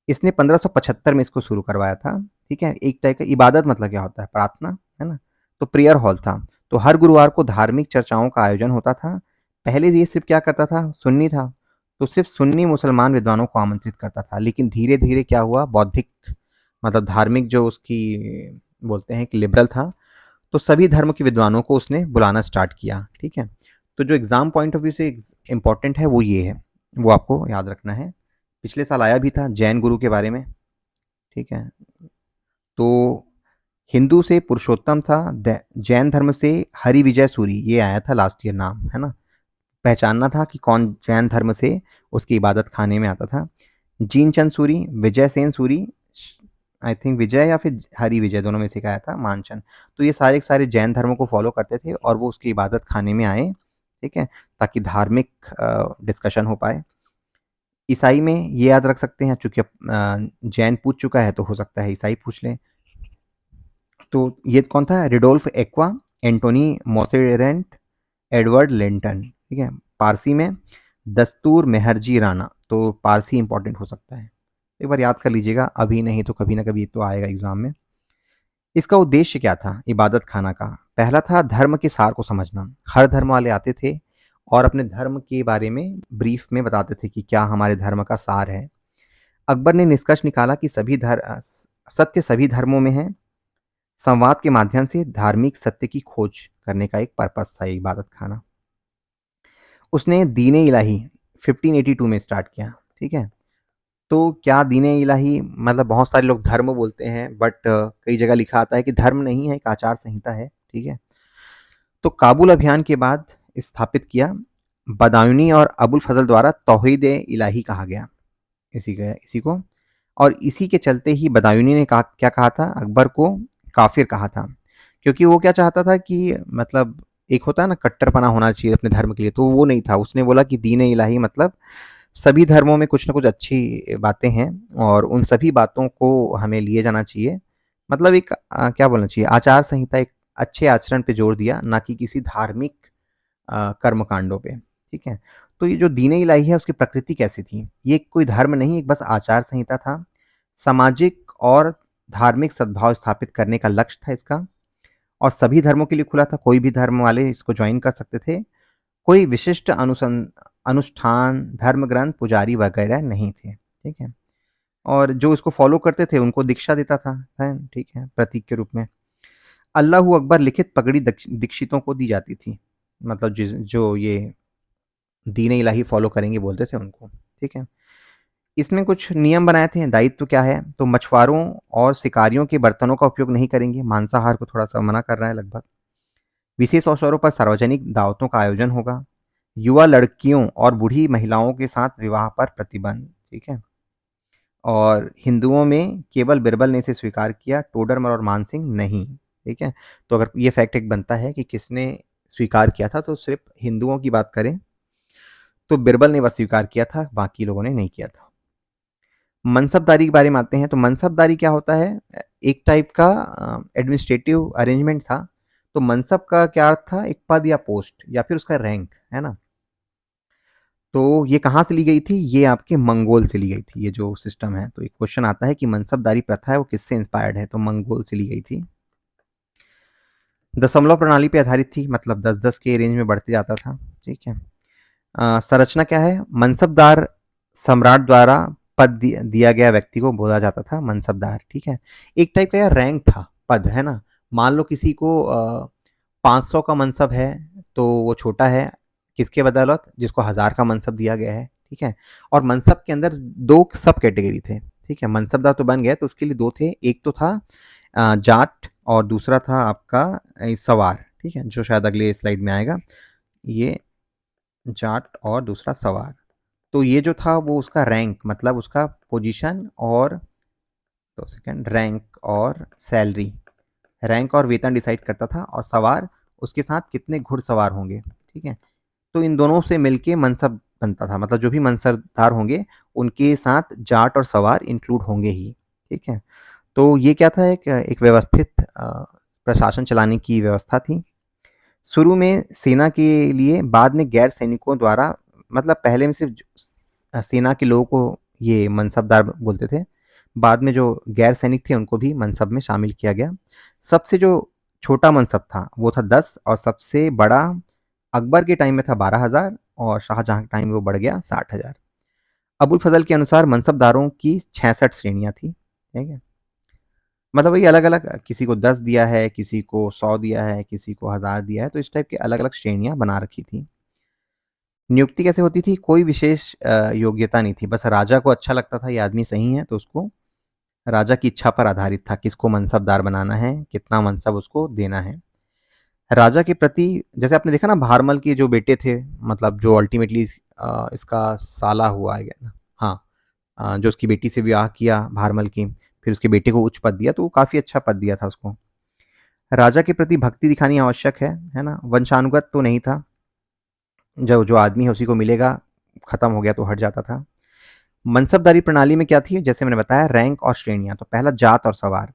इसने 1575 में इसको शुरू करवाया था। ठीक है, एक टाइप का इबादत मतलब क्या होता है, प्रार्थना, है ना। तो प्रेयर हॉल था। तो हर गुरुवार को धार्मिक चर्चाओं का आयोजन होता था। पहले ये सिर्फ क्या करता था, सुन्नी था, तो सिर्फ सुन्नी मुसलमान विद्वानों को आमंत्रित करता था। लेकिन धीरे धीरे क्या हुआ, बौद्धिक, मतलब धार्मिक जो उसकी बोलते हैं कि लिबरल था, तो सभी धर्म के विद्वानों को उसने बुलाना स्टार्ट किया। ठीक है, तो जो एग्जाम पॉइंट ऑफ व्यू से इम्पोर्टेंट है वो ये है, वो आपको याद रखना है। पिछले साल आया भी था जैन गुरु के बारे में। ठीक है, तो हिंदू से पुरुषोत्तम था, जैन धर्म से हरि विजय सूरी, ये आया था लास्ट ईयर नाम, है ना। पहचानना था कि कौन जैन धर्म से उसकी इबादत खाने में आता था। जीन चंद सूरी, विजय सेन सूरी, आई थिंक विजय या फिर हरि विजय, दोनों में से एक आया था, मानचंद। तो ये सारे के सारे जैन धर्म को फॉलो करते थे और वो उसकी इबादत खाने में आए। ठीक है, ताकि धार्मिक डिस्कशन हो पाए। ईसाई में ये याद रख सकते हैं, चूंकि जैन पूछ चुका है तो हो सकता है ईसाई पूछ लें। तो ये कौन था? Rudolf Aqua, Antony Monserrate, Edward Lenton. ठीक है, पारसी में दस्तूर मेहरजी राणा। तो पारसी इंपॉर्टेंट हो सकता है, एक बार याद कर लीजिएगा, अभी नहीं तो कभी ना कभी तो आएगा एग्जाम में। इसका उद्देश्य क्या था इबादत खाना का? पहला था धर्म के सार को समझना। हर धर्म वाले आते थे और अपने धर्म के बारे में ब्रीफ में बताते थे कि क्या हमारे धर्म का सार है। अकबर ने निष्कर्ष निकाला कि सत्य सभी धर्मों में है। संवाद के माध्यम से धार्मिक सत्य की खोज करने का एक पर्पस था ये इबादत खाना। उसने दीन इलाही 1582 में स्टार्ट किया। ठीक है, तो क्या दीन इलाही मतलब, बहुत सारे लोग धर्म बोलते हैं, बट कई जगह लिखा आता है कि धर्म नहीं है, एक आचार संहिता है। ठीक है, तो काबुल अभियान के बाद स्थापित किया। बदायूनी और अबुल फजल द्वारा तौहीद इलाही कहा गया इसी को। और इसी के चलते ही बदायूनी ने क्या कहा था, अकबर को काफिर कहा था। क्योंकि वो क्या चाहता था कि मतलब एक होता है ना कट्टरपना होना चाहिए अपने धर्म के लिए, तो वो नहीं था। उसने बोला कि दीन इलाही मतलब सभी धर्मों में कुछ ना कुछ अच्छी बातें हैं और उन सभी बातों को हमें लिए जाना चाहिए। मतलब एक क्या बोलना चाहिए, आचार संहिता, एक अच्छे आचरण पे जोर दिया, ना कि किसी धार्मिक कर्म कांडों पे। ठीक है, तो ये जो दीन इलाही है उसकी प्रकृति कैसी थी? ये कोई धर्म नहीं, एक बस आचार संहिता था। सामाजिक और धार्मिक सद्भाव स्थापित करने का लक्ष्य था इसका, और सभी धर्मों के लिए खुला था, कोई भी धर्म वाले इसको ज्वाइन कर सकते थे। कोई विशिष्ट अनुष्ठान, धर्म ग्रंथ, पुजारी वगैरह नहीं थे। ठीक है, और जो इसको फॉलो करते थे उनको दीक्षा देता था, है, ठीक है, प्रतीक के रूप में। अल्लाहू अकबर लिखित पगड़ी दीक्षितों को दी जाती थी, मतलब जो ये दीन इलाही फॉलो करेंगे बोलते थे उनको। ठीक है, इसमें कुछ नियम बनाए थे। दायित्व क्या है? तो मछुआरों और शिकारियों के बर्तनों का उपयोग नहीं करेंगे, मांसाहार को थोड़ा सा मना कर रहा है लगभग। विशेष अवसरों पर सार्वजनिक दावतों का आयोजन होगा। युवा लड़कियों और बूढ़ी महिलाओं के साथ विवाह पर प्रतिबंध। ठीक है, और हिंदुओं में केवल बिरबल ने इसे स्वीकार किया, टोडरमल और मानसिंह नहीं। ठीक है, तो अगर ये फैक्ट एक बनता है कि किसने स्वीकार किया था, तो सिर्फ हिंदुओं की बात करें तो बिरबल ने बस स्वीकार किया था, बाकी लोगों ने नहीं किया था। मनसबदारी के बारे में आते हैं। तो मनसबदारी क्या होता है? एक टाइप का एडमिनिस्ट्रेटिव अरेंजमेंट था। तो मनसब का क्या अर्थ था? एक पद या पोस्ट या फिर उसका रैंक, है ना। तो ये कहाँ से ली गई थी? ये आपके मंगोल से ली गई थी, ये जो सिस्टम है। तो एक क्वेश्चन आता है कि मनसबदारी प्रथा है वो किससे इंस्पायर्ड है? तो मंगोल से ली गई थी। दशमलव प्रणाली पे आधारित थी, मतलब 10-10 के रेंज में बढ़ते जाता था। ठीक है, संरचना क्या है? मनसबदार सम्राट द्वारा पद दिया गया व्यक्ति को बोला जाता था मनसबदार, ठीक है। एक टाइप का यार रैंक था, पद, है ना। मान लो किसी को 500 का मनसब है तो वो छोटा है, किसके बदौलत, जिसको 1000 का मनसब दिया गया है, ठीक है। और मनसब के अंदर दो सब कैटेगरी थे, ठीक है। मनसबदार तो बन गया तो उसके लिए दो थे, एक तो था जाट और दूसरा था आपका सवार, ठीक है, जो शायद अगले स्लाइड में आएगा। ये जाट और दूसरा सवार। तो ये जो था वो उसका रैंक, मतलब उसका पोजीशन, और 2 सेकंड, रैंक और सैलरी, रैंक और वेतन डिसाइड करता था, और सवार उसके साथ कितने घुड़सवार होंगे, ठीक है। तो इन दोनों से मिलके मनसब बनता था, मतलब जो भी मनसबदार होंगे उनके साथ जाट और सवार इंक्लूड होंगे ही, ठीक है। तो ये क्या था, एक एक व्यवस्थित प्रशासन चलाने की व्यवस्था थी। शुरू में सेना के लिए, बाद में गैर सैनिकों द्वारा, मतलब पहले में सिर्फ सेना के लोगों को ये मनसबदार बोलते थे, बाद में जो गैर सैनिक थे उनको भी मनसब में शामिल किया गया। सबसे जो छोटा मनसब था वो था 10, और सबसे बड़ा अकबर के टाइम में था 12,000, और शाहजहां के टाइम में वो बढ़ गया 60,000। अबुल फजल के अनुसार मनसबदारों की 66 श्रेणियां थी, ठीक है। मतलब वही अलग अलग, किसी को 10 दिया है, किसी को 100 दिया है, किसी को 1000 दिया है, तो इस टाइप की अलग अलग श्रेणियां बना रखी थी। नियुक्ति कैसे होती थी, कोई विशेष योग्यता नहीं थी, बस राजा को अच्छा लगता था ये आदमी सही है तो उसको, राजा की इच्छा पर आधारित था किसको मनसबदार बनाना है, कितना मनसब उसको देना है। राजा के प्रति, जैसे आपने देखा ना भारमल के जो बेटे थे, मतलब जो अल्टीमेटली इसका साला हुआ है ना, हाँ, जो उसकी बेटी से विवाह किया भारमल की, फिर उसके बेटे को उच्च पद दिया, तो वो काफ़ी अच्छा पद दिया था उसको। राजा के प्रति भक्ति दिखानी आवश्यक है ना। वंशानुगत तो नहीं था, जो जो आदमी है उसी को मिलेगा, खत्म हो गया तो हट जाता था। मनसबदारी प्रणाली में क्या थी, जैसे मैंने बताया, रैंक और श्रेणियां। तो पहला जात और सवार।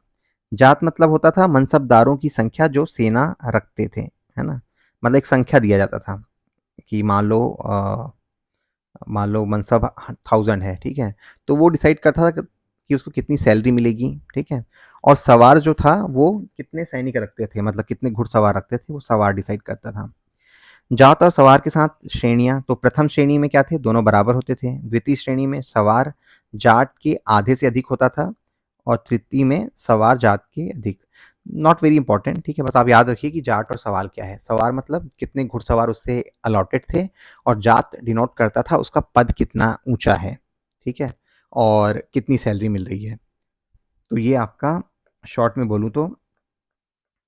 जात मतलब होता था मनसबदारों की संख्या जो सेना रखते थे, है ना। मतलब एक संख्या दिया जाता था कि मान लो मनसब 1000 है, ठीक है, तो वो डिसाइड करता था कि उसको कितनी सैलरी मिलेगी, ठीक है। और सवार जो था वो कितने सैनिक रखते थे, मतलब कितने घुड़सवार रखते थे, वो सवार डिसाइड करता था। जात और सवार के साथ श्रेणियां, तो प्रथम श्रेणी में क्या थे, दोनों बराबर होते थे। द्वितीय श्रेणी में सवार जाट के आधे से अधिक होता था, और तृतीय में सवार जात के अधिक। नॉट वेरी इंपॉर्टेंट, ठीक है, बस आप याद रखिए कि जाट और सवाल क्या है। सवार मतलब कितने घुड़सवार उससे अलॉटेड थे, और जात डिनोट करता था उसका पद कितना ऊंचा है, ठीक है, और कितनी सैलरी मिल रही है। तो ये आपका शॉर्ट में बोलूँ तो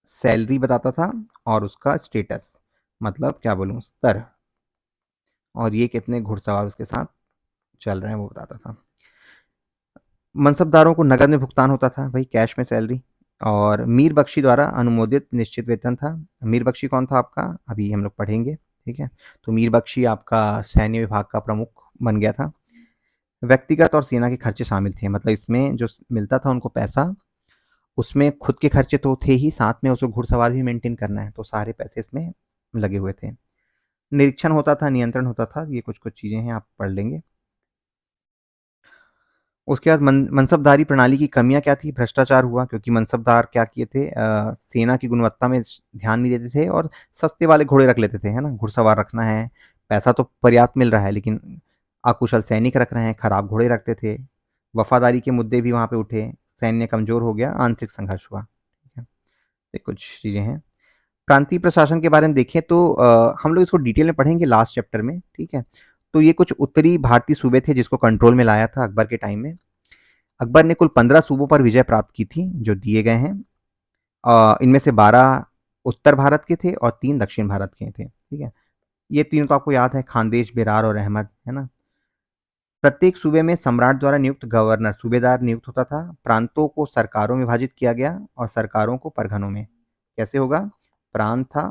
सैलरी बताता था, और उसका स्टेटस, मतलब क्या बोलूँ, स्तर, और ये कितने घुड़सवार उसके साथ चल रहे हैं वो बताता था। मनसबदारों को नकद में भुगतान होता था, भाई कैश में सैलरी, और मीर बख्शी द्वारा अनुमोदित निश्चित वेतन था। मीर बख्शी कौन था आपका, अभी हम लोग पढ़ेंगे, ठीक है। तो मीर बख्शी आपका सैन्य विभाग का प्रमुख बन गया था। व्यक्तिगत और सेना के खर्चे शामिल थे, मतलब इसमें जो मिलता था उनको पैसा, उसमें खुद के खर्चे तो थे ही, साथ में उसको घुड़सवार भी मेंटेन करना है, तो सारे पैसे इसमें लगे हुए थे। निरीक्षण होता था, नियंत्रण होता था, ये कुछ कुछ चीज़ें हैं, आप पढ़ लेंगे। उसके बाद मनसबदारी प्रणाली की कमियाँ क्या थी, भ्रष्टाचार हुआ, क्योंकि मनसबदार क्या किए थे, सेना की गुणवत्ता में ध्यान नहीं देते थे, और सस्ते वाले घोड़े रख लेते थे, है ना। घुड़सवार रखना है, पैसा तो पर्याप्त मिल रहा है, लेकिन अकुशल सैनिक रख रहे हैं, खराब घोड़े रखते थे। वफादारी के मुद्दे भी वहाँ पे उठे, सैन्य कमजोर हो गया, आंतरिक संघर्ष हुआ, ठीक है। ये कुछ चीज़ें हैं। प्रांतीय प्रशासन के बारे में देखें तो हम लोग इसको डिटेल में पढ़ेंगे लास्ट चैप्टर में, ठीक है। तो ये कुछ उत्तरी भारतीय सूबे थे जिसको कंट्रोल में लाया था अकबर के टाइम में। अकबर ने कुल 15 सूबों पर विजय प्राप्त की थी जो दिए गए हैं। इनमें से 12 उत्तर भारत के थे और 3 दक्षिण भारत के थे, ठीक है। ये तीनों तो आपको याद है, खानदेश, बेरार और अहमद, है ना। प्रत्येक सूबे में सम्राट द्वारा नियुक्त गवर्नर, सूबेदार नियुक्त होता था। प्रांतों को सरकारों में विभाजित किया गया, और सरकारों को परगनों में। कैसे होगा, प्रांत था,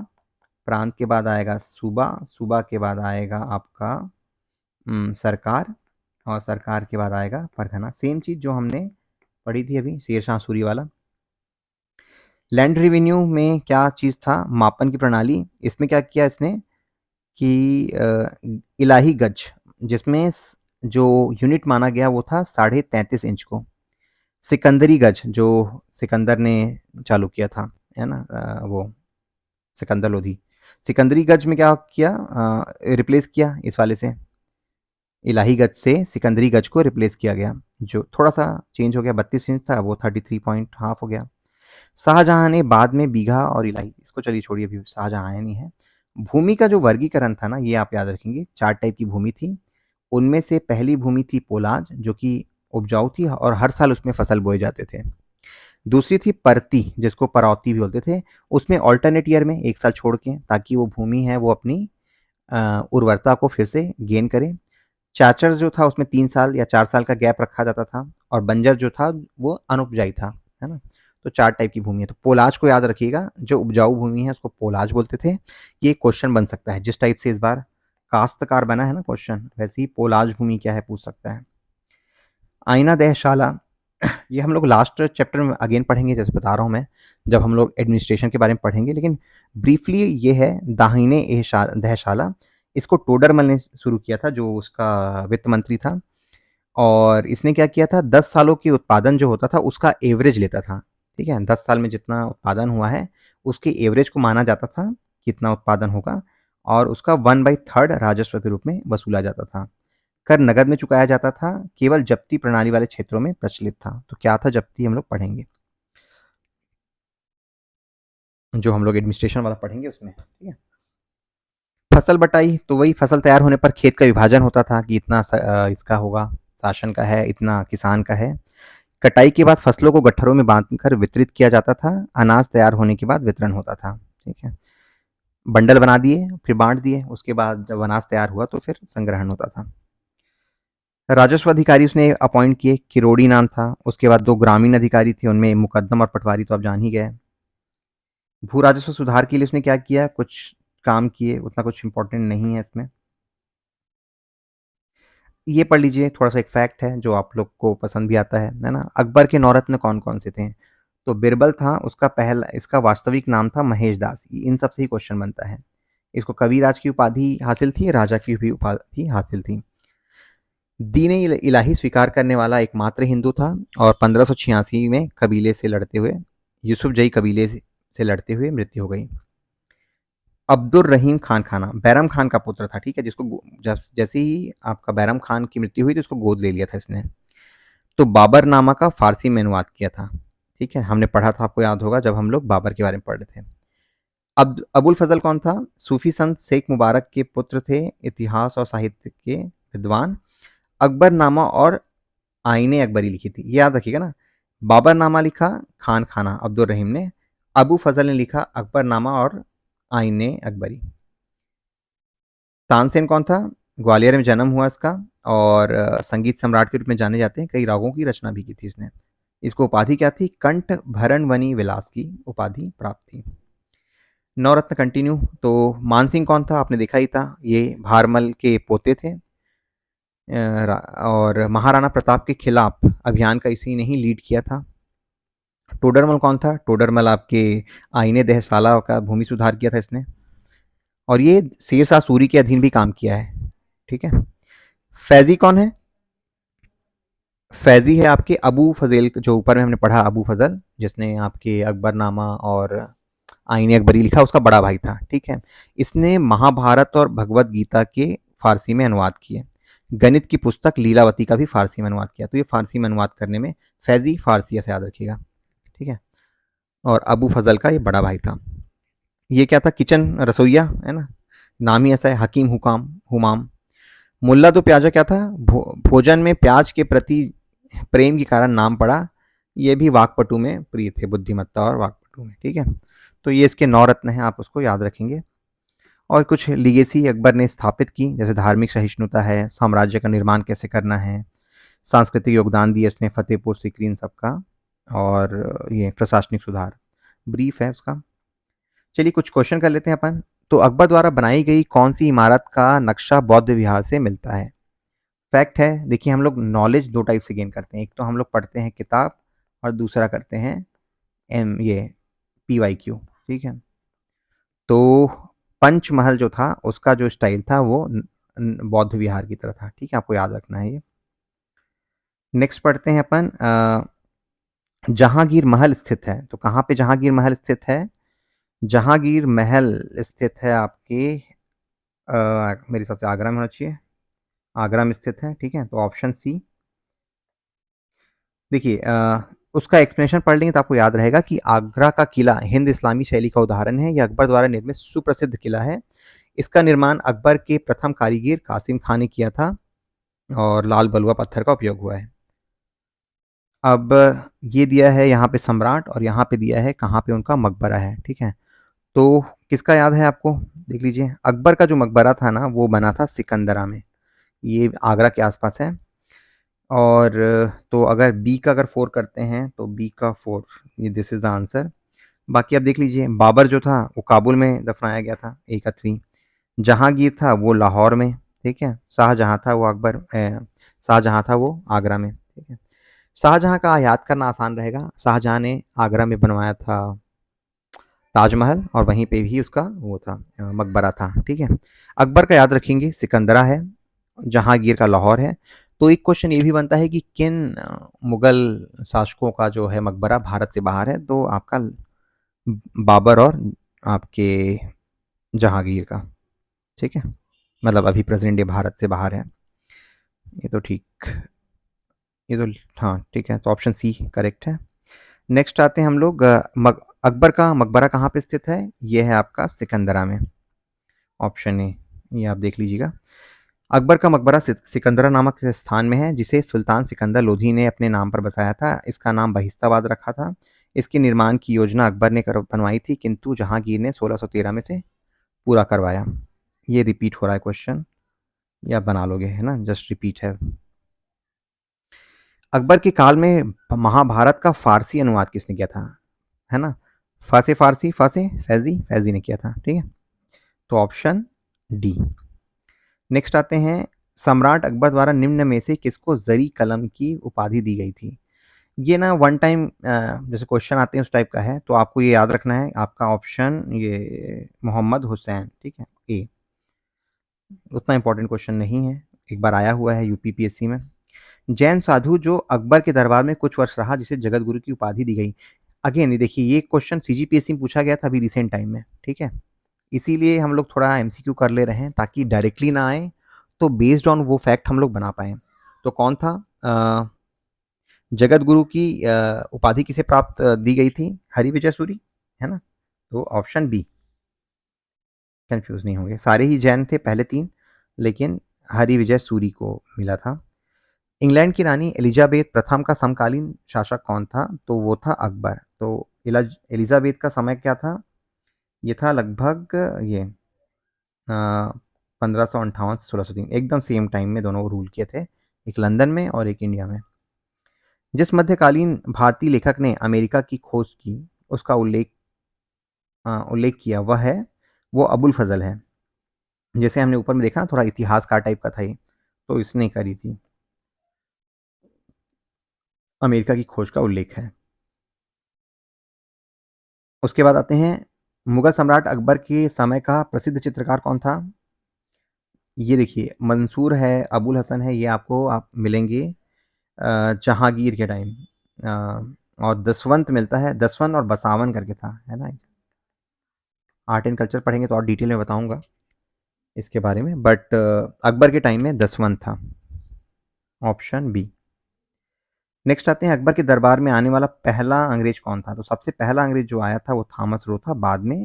प्रांत के बाद आएगा सूबा, सूबा के बाद आएगा आपका सरकार, और सरकार के बाद आएगा परगना। सेम चीज़ जो हमने पढ़ी थी अभी, शेरशाह सूरी वाला। लैंड रेवेन्यू में क्या चीज़ था, मापन की प्रणाली। इसमें क्या किया इसने कि इलाही गज, जिसमें जो यूनिट माना गया वो था 33.5 इंच को। सिकंदरी गज जो सिकंदर ने चालू किया था, है ना, वो सिकंदर लोधी। सिकंदरी गज में क्या किया, रिप्लेस किया इस वाले से, इलाही गज से सिकंदरी गज को रिप्लेस किया गया, जो थोड़ा-सा चेंज हो गया, 32 इंच था वो 33 पॉइंट हाफ हो गया। शाहजहाँ ने बाद में बीघा और इलाही, इसको चलिए छोड़िए, अभी शाहजहाँ आया नहीं है। भूमि का जो वर्गीकरण था ना, ये आप याद रखेंगे, 4 टाइप की भूमि थी। उनमें से पहली भूमि थी पोलाज, जो कि उपजाऊ थी और हर साल उसमें फसल बोए जाते थे। दूसरी थी परती, जिसको परौती भी बोलते थे, उसमें ऑल्टरनेट ईयर में 1 साल छोड़ के, ताकि वो भूमि है वो अपनी उर्वरता को फिर से गेन करे। चाचर जो था उसमें 3 साल या 4 साल का गैप रखा जाता था, और बंजर जो था वो अनुपजाई था, है ना? तो 4 टाइप की भूमि है। तो पोलाज को याद रखिएगा, जो उपजाऊ भूमि है उसको पोलाज बोलते थे। ये क्वेश्चन बन सकता है, जिस टाइप से इस बार काश्तकार बना है ना क्वेश्चन, वैसे ही पोलाज भूमि क्या है पूछ सकता है। आईना दहशाला, ये हम लोग लास्ट चैप्टर में अगेन पढ़ेंगे, जैसे बता रहा हूँ मैं, जब हम लोग एडमिनिस्ट्रेशन के बारे में पढ़ेंगे, लेकिन ब्रीफली ये है दाहिने दहशाला। इसको टोडरमल ने शुरू किया था, जो उसका वित्त मंत्री था, और इसने क्या किया था, 10 सालों के उत्पादन जो होता था उसका एवरेज लेता था। ठीक है, 10 साल में जितना उत्पादन हुआ है उसके एवरेज को माना जाता था, कितना उत्पादन होगा, और उसका 1/3 राजस्व के रूप में वसूला जाता था। कर नकद में चुकाया जाता था, केवल जब्ती प्रणाली वाले क्षेत्रों में प्रचलित था। तो क्या था जब्ती, हम लोग पढ़ेंगे, जो हम लोग एडमिनिस्ट्रेशन वाला पढ़ेंगे उसमें। ठीक है, फसल बटाई, तो वही फसल तैयार होने पर खेत का विभाजन होता था कि इतना इसका होगा, शासन का है, इतना किसान का है। कटाई के बाद फसलों को गट्ठरों में बांधकर वितरित किया जाता था, अनाज तैयार होने के बाद वितरण होता था। ठीक है, बंडल बना दिए फिर बांट दिए, उसके बाद जब अनाज तैयार हुआ तो फिर संग्रहण होता था। राजस्व अधिकारी उसने अपॉइंट किए, किरोड़ी नाम था। उसके बाद 2 ग्रामीण अधिकारी थे, उनमें मुकद्दम और पटवारी तो आप जान ही गए। भू राजस्व सुधार के लिए उसने क्या किया, कुछ काम किए, उतना कुछ इंपॉर्टेंट नहीं है इसमें। ये पढ़ लीजिए, थोड़ा सा एक फैक्ट है जो आप लोग को पसंद भी आता है ना। अकबर के नौरत्न कौन कौन से थे, तो बिरबल था उसका पहला, इसका वास्तविक नाम था महेश दास। इन सब से ही क्वेश्चन बनता है। इसको कविराज की उपाधि हासिल थी, राजा की भी उपाधि हासिल थी। दीन इलाही स्वीकार करने वाला एकमात्र हिंदू था, और 1586 में कबीले से लड़ते हुए, यूसुफ जई कबीले से लड़ते हुए मृत्यु हो गई। अब्दुल रहीम खान खाना बैरम खान का पुत्र था, ठीक है, जिसको जैसे ही आपका बैरम खान की मृत्यु हुई तो उसको गोद ले लिया था इसने। तो बाबर नामा का फारसी में अनुवाद किया था। ठीक है, हमने पढ़ा था, आपको याद होगा जब हम लोग बाबर के बारे में पढ़ रहे थे। अब अबुल फजल कौन था, सूफी संत शेख मुबारक के पुत्र थे, इतिहास और साहित्य के विद्वान। अकबरनामा और आईने अकबरी लिखी थी, ये याद रखिएगा ना। बाबरनामा लिखा खान खाना अब्दुल रहीम ने, अबू फजल ने लिखा अकबरनामा और आईने अकबरी। तानसेन कौन था, ग्वालियर में जन्म हुआ इसका, और संगीत सम्राट के रूप में जाने जाते हैं, कई रागों की रचना भी की थी इसने। इसको उपाधि क्या थी, कंठ भरण वनी विलास की उपाधि प्राप्त थी। नवरत्न कंटिन्यू, तो मानसिंह कौन था, आपने देखा ही था, ये भारमल के पोते थे, और महाराणा प्रताप के खिलाफ अभियान का इसी ने ही लीड किया था। टोडरमल कौन था, टोडरमल आपके आईने दहसाला का भूमि सुधार किया था इसने, और ये शेरशाह सूरी के अधीन भी काम किया है। ठीक है, फैजी कौन है, फैजी है आपके अबू फजेल, जो ऊपर में हमने पढ़ा अबू फजल, जिसने आपके अकबरनामा और आईने अकबरी लिखा, उसका बड़ा भाई था। ठीक है, इसने महाभारत और भगवत गीता के फारसी में अनुवाद किए। गणित की पुस्तक लीलावती का भी फारसी में अनुवाद किया, तो ये फारसी में अनुवाद करने में फैजी फारसी, ऐसे याद रखिएगा। ठीक है, और अबू फजल का ये बड़ा भाई था। ये क्या था, किचन रसोईया है ना, नाम ही ऐसा है, हकीम हुकाम हुमाम। मुल्ला तो प्याजा क्या था, भोजन में प्याज के प्रति प्रेम के कारण नाम पड़ा। ये भी वाकपटु में प्रिय थे, बुद्धिमत्ता और वाकपटु में। ठीक है, तो ये इसके 9 रत्न हैं, आप उसको याद रखेंगे। और कुछ लीगेसी अकबर ने स्थापित की, जैसे धार्मिक सहिष्णुता है, साम्राज्य का निर्माण कैसे करना है, सांस्कृतिक योगदान दिए इसने, फतेहपुर सीकरी इन सबका, और ये प्रशासनिक सुधार, ब्रीफ है उसका। चलिए कुछ क्वेश्चन कर लेते हैं अपन। तो अकबर द्वारा बनाई गई कौन सी इमारत का नक्शा बौद्ध विहार से मिलता है। फैक्ट है, देखिए हम लोग नॉलेज 2 टाइप से गेन करते हैं, एक तो हम लोग पढ़ते हैं किताब, और दूसरा करते हैं ये PYQ। ठीक है, तो पंचमहल जो था उसका जो स्टाइल था वो बौद्ध विहार की तरह था। ठीक है, आपको याद रखना है ये। नेक्स्ट पढ़ते हैं अपन, जहांगीर महल स्थित है, तो कहाँ पे जहांगीर महल स्थित है, जहांगीर महल स्थित है आपके मेरे हिसाब से आगरा में होना चाहिए। आगरा में स्थित है, ठीक है। तो ऑप्शन सी। देखिए उसका एक्सप्लेनेशन पढ़ लेंगे तो आपको याद रहेगा कि आगरा का किला हिंद इस्लामी शैली का उदाहरण है। यह अकबर द्वारा निर्मित सुप्रसिद्ध किला है। इसका निर्माण अकबर के प्रथम कारीगर कासिम खान ने किया था और लाल बलुआ पत्थर का उपयोग हुआ है। अब ये दिया है यहाँ पे सम्राट और यहाँ पे दिया है कहाँ पे उनका मकबरा है, ठीक है। तो किसका याद है आपको? देख लीजिए, अकबर का जो मकबरा था ना वो बना था सिकंदरा में, ये आगरा के आसपास है। और तो अगर बी का अगर 4 करते हैं तो बी का 4, ये दिस इज़ द आंसर। बाकी आप देख लीजिए, बाबर जो था वो काबुल में दफनाया गया था, ए का 3। जहांगीर था वो लाहौर में, ठीक है। शाहजहां था वो आगरा में, ठीक है। शाहजहां का याद करना आसान रहेगा। शाहजहां ने आगरा में बनवाया था ताजमहल और वहीं पे भी उसका वो था मकबरा था, ठीक है। अकबर का याद रखेंगे सिकंदरा है, जहांगीर का लाहौर है। तो एक क्वेश्चन ये भी बनता है कि किन मुगल शासकों का जो है मकबरा भारत से बाहर है, तो आपका बाबर और आपके जहांगीर का, ठीक है। मतलब अभी प्रेजेंट डे भारत से बाहर है। ये तो ठीक, ये तो हाँ ठीक है, तो ऑप्शन सी करेक्ट है। नेक्स्ट आते हैं हम लोग अकबर का मकबरा कहाँ पे स्थित है? ये है आपका सिकंदरा में, ऑप्शन ए। ये आप देख लीजिएगा। अकबर का मकबरा सिकंदरा नामक स्थान में है, जिसे सुल्तान सिकंदर लोधी ने अपने नाम पर बसाया था। इसका नाम बहिस्ताबाद रखा था। इसके निर्माण की योजना अकबर ने बनवाई थी, किंतु जहांगीर ने 1613 में से पूरा करवाया। ये रिपीट हो रहा है क्वेश्चन, या बना लोगे, है ना, जस्ट रिपीट है। अकबर के काल में महाभारत का फारसी अनुवाद किसने किया था? है ना, फासे फारसी, फासे फैजी, फैजी ने किया था, ठीक है। तो ऑप्शन डी। नेक्स्ट आते हैं, सम्राट अकबर द्वारा निम्न में से किसको जरी कलम की उपाधि दी गई थी? ये ना वन टाइम जैसे क्वेश्चन आते हैं उस टाइप का है, तो आपको ये याद रखना है। आपका ऑप्शन ये मोहम्मद हुसैन, ठीक है, ए। उतना इंपॉर्टेंट क्वेश्चन नहीं है, एक बार आया हुआ है यूपीपीएससी में। जैन साधु जो अकबर के दरबार में कुछ वर्ष रहा, जिसे जगत गुरु की उपाधि दी गई। अगेन देखिए, ये क्वेश्चन सीजीपीएससी में पूछा गया था अभी रिसेंट टाइम में, ठीक है। इसीलिए हम लोग थोड़ा एमसीक्यू कर ले रहे हैं ताकि डायरेक्टली ना आए, तो बेस्ड ऑन वो फैक्ट हम लोग बना पाएँ। तो कौन था जगत गुरु की उपाधि किसे प्राप्त दी गई थी? हरिविजय सूरी, है ना। तो ऑप्शन बी, कंफ्यूज नहीं होंगे, सारे ही जैन थे पहले 3, लेकिन हरिविजय सूरी को मिला था। इंग्लैंड की रानी एलिजाबेथ प्रथम का समकालीन शासक कौन था? तो वो था अकबर। तो एलिजाबेथ का समय क्या था? ये था लगभग ये 1558 से 1603, एकदम सेम टाइम में दोनों रूल किए थे, एक लंदन में और एक इंडिया में। जिस मध्यकालीन भारतीय लेखक ने अमेरिका की खोज की, उसका उल्लेख किया, वह है वो अबुल फजल है। जैसे हमने ऊपर में देखा, थोड़ा इतिहासकार टाइप का था ये, तो इसने करी थी, अमेरिका की खोज का उल्लेख है। उसके बाद आते हैं, मुगल सम्राट अकबर के समय का प्रसिद्ध चित्रकार कौन था? ये देखिए, मंसूर है, अबुल हसन है, ये आपको आप मिलेंगे जहांगीर के टाइम। और दसवंत मिलता है, दसवन और बसावन करके था, है ना। आर्ट एंड कल्चर पढ़ेंगे तो और डिटेल में बताऊंगा इसके बारे में, बट अकबर के टाइम में दसवंत था, ऑप्शन बी। नेक्स्ट आते हैं, अकबर के दरबार में आने वाला पहला अंग्रेज कौन था? तो सबसे पहला अंग्रेज जो आया था वो थॉमस रो था, बाद में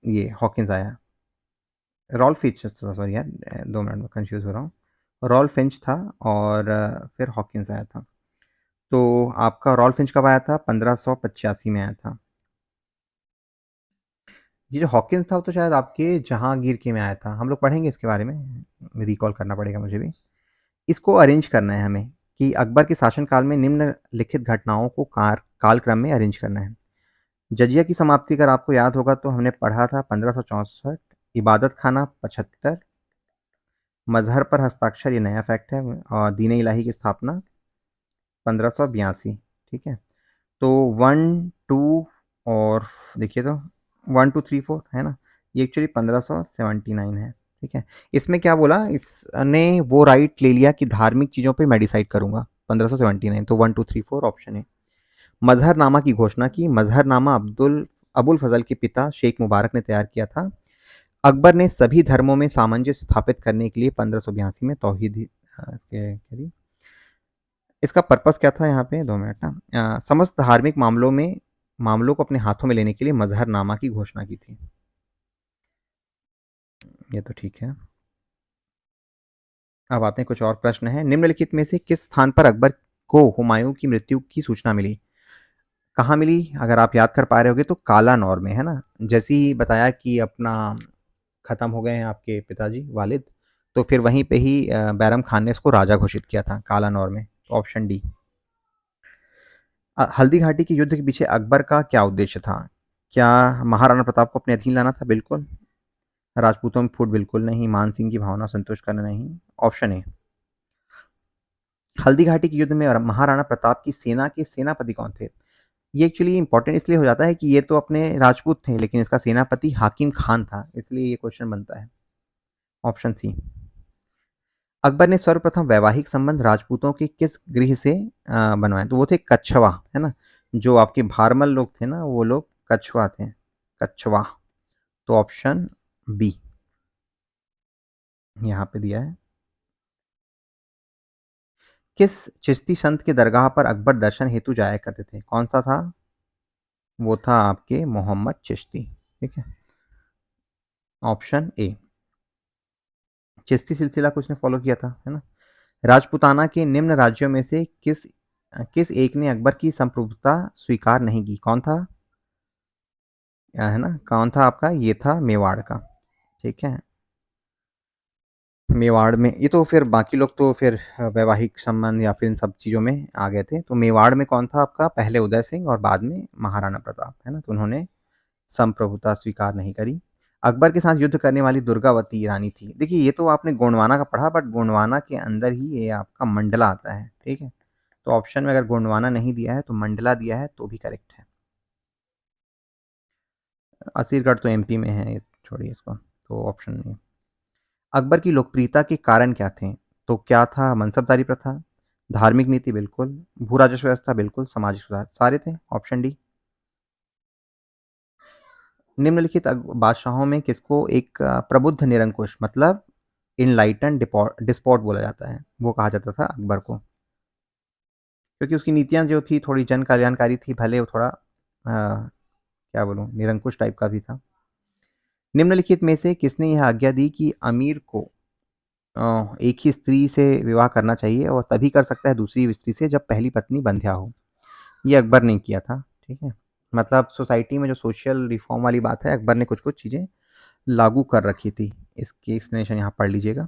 ये हॉकिंस आया, रॉल्फ फिंच, सॉरी यार 2 मिनट में कंफ्यूज हो रहा हूँ। रॉल्फ फिंच था और फिर हॉकिंस आया था। तो आपका रॉल्फ फिंच कब आया था? 1585 में आया था। ये जो हॉकिंस था वो तो शायद आपके जहांगीर के में आया था, हम लोग पढ़ेंगे इसके बारे में, रिकॉल करना पड़ेगा मुझे भी। इसको अरेंज करना है हमें कि अकबर के शासनकाल में निम्नलिखित घटनाओं को कालक्रम में अरेंज करना है। जजिया की समाप्ति अगर आपको याद होगा तो हमने पढ़ा था 1564, इबादत खाना 75, मजहर पर हस्ताक्षर, ये नया फैक्ट है, और दीन इलाही की स्थापना 1582, ठीक है। तो 1 2 और देखिए तो 1 2 3 4 है ना, ये एक्चुअली 1579 है, ठीक है। इसमें क्या बोला, इसने वो राइट ले लिया कि धार्मिक चीज़ों पे मैं डिसाइड करूंगा, 1579, तो 1 2 3 4 ऑप्शन है। मजहरनामा की घोषणा की, मजहरनामा अबुल फजल के पिता शेख मुबारक ने तैयार किया था। अकबर ने सभी धर्मों में सामंजस्य स्थापित करने के लिए 1582 में तौहीद करी। इसका पर्पस क्या था यहाँ पे? 2 मिनट ना। समस्त धार्मिक मामलों को अपने हाथों में लेने के लिए मजहरनामा की घोषणा की थी। ये तो ठीक है। अब आते हैं कुछ और प्रश्न हैं। निम्नलिखित में से किस स्थान पर अकबर को हुमायूं की मृत्यु की सूचना मिली? कहाँ मिली? अगर आप याद कर पा रहे होगे तो कालानौर में, है ना? जैसे ही बताया कि अपना खत्म हो गए हैं आपके पिताजी वालिद, तो फिर वहीं पे ही बैरम खान ने इसको राजा घोषित किया था कालानौर में। Option D. हल्दी घाटी के युद्ध के पीछे अकबर का क्या उद्देश्य था? क्या महाराणा प्रताप को अपने अधीन लाना था? बिल्कुल। राजपूतों में फूट? बिल्कुल नहीं। मान सिंह की भावना संतुष्ट करना? नहीं। Option A. हल्दी घाटी के युद्ध में महाराणा प्रताप की सेना के सेनापति कौन थे? ये एक्चुअली इंपॉर्टेंट इसलिए हो जाता है कि ये तो अपने राजपूत थे, लेकिन इसका सेनापति हाकिम खान था, इसलिए ये क्वेश्चन बनता है। Option C. अकबर ने सर्वप्रथम वैवाहिक संबंध राजपूतों के किस गृह से बनवाए? तो वो थे कछवा, है ना? जो आपके भारमल लोग थे ना, वो लोग कछवा थे। कछवा। तो ऑप्शन बी यहाँ पे दिया है। किस चिश्ती संत के दरगाह पर अकबर दर्शन हेतु जाया करते थे? कौन सा था? वो था आपके मोहम्मद चिश्ती। ठीक है। Option A. चिश्ती सिलसिला को उसने फॉलो किया था, है ना? राजपूताना के निम्न राज्यों में से किस एक ने अकबर की संप्रभुता स्वीकार नहीं की? कौन था? है ना? कौन था आपका? ये था मेवाड़ का। ठीक है। मेवाड़ में ये तो फिर बाकी लोग तो फिर वैवाहिक संबंध या फिर इन सब चीज़ों में आ गए थे। तो मेवाड़ में कौन था आपका? पहले उदय सिंह और बाद में महाराणा प्रताप, है ना? तो उन्होंने संप्रभुता स्वीकार नहीं करी। अकबर के साथ युद्ध करने वाली दुर्गावती रानी थी। देखिए ये तो आपने गोंडवाना का पढ़ा, बट गोंडवाना के अंदर ही ये आपका मंडला आता है। ठीक है। तो ऑप्शन में अगर गोंडवाना नहीं दिया है तो मंडला दिया है तो भी करेक्ट है। असीरगढ़ तो एमपी में है, ये छोड़िए इसको। तो ऑप्शन नहीं। अकबर की लोकप्रियता के कारण क्या थे? तो क्या था? मनसबदारी प्रथा, धार्मिक नीति बिल्कुल, भू राजस्व व्यवस्था बिल्कुल, सामाजिक सुधार सारे थे। Option D. निम्नलिखित बादशाहों में किसको एक प्रबुद्ध निरंकुश मतलब इनलाइटन डिस्पॉट बोला जाता है? वो कहा जाता था अकबर को, क्योंकि उसकी नीतियां जो थी थोड़ी जन कल्याणकारी थी, भले वो थोड़ा क्या बोलूं, निरंकुश टाइप का भी था। निम्नलिखित में से किसने यह आज्ञा दी कि अमीर को एक ही स्त्री से विवाह करना चाहिए और तभी कर सकता है दूसरी स्त्री से जब पहली पत्नी बंध्या हो? ये अकबर ने किया था। ठीक है। मतलब सोसाइटी में जो सोशल रिफॉर्म वाली बात है, अकबर ने कुछ कुछ चीज़ें लागू कर रखी थी। इसकी एक्सप्लेनेशन यहाँ पढ़ लीजिएगा।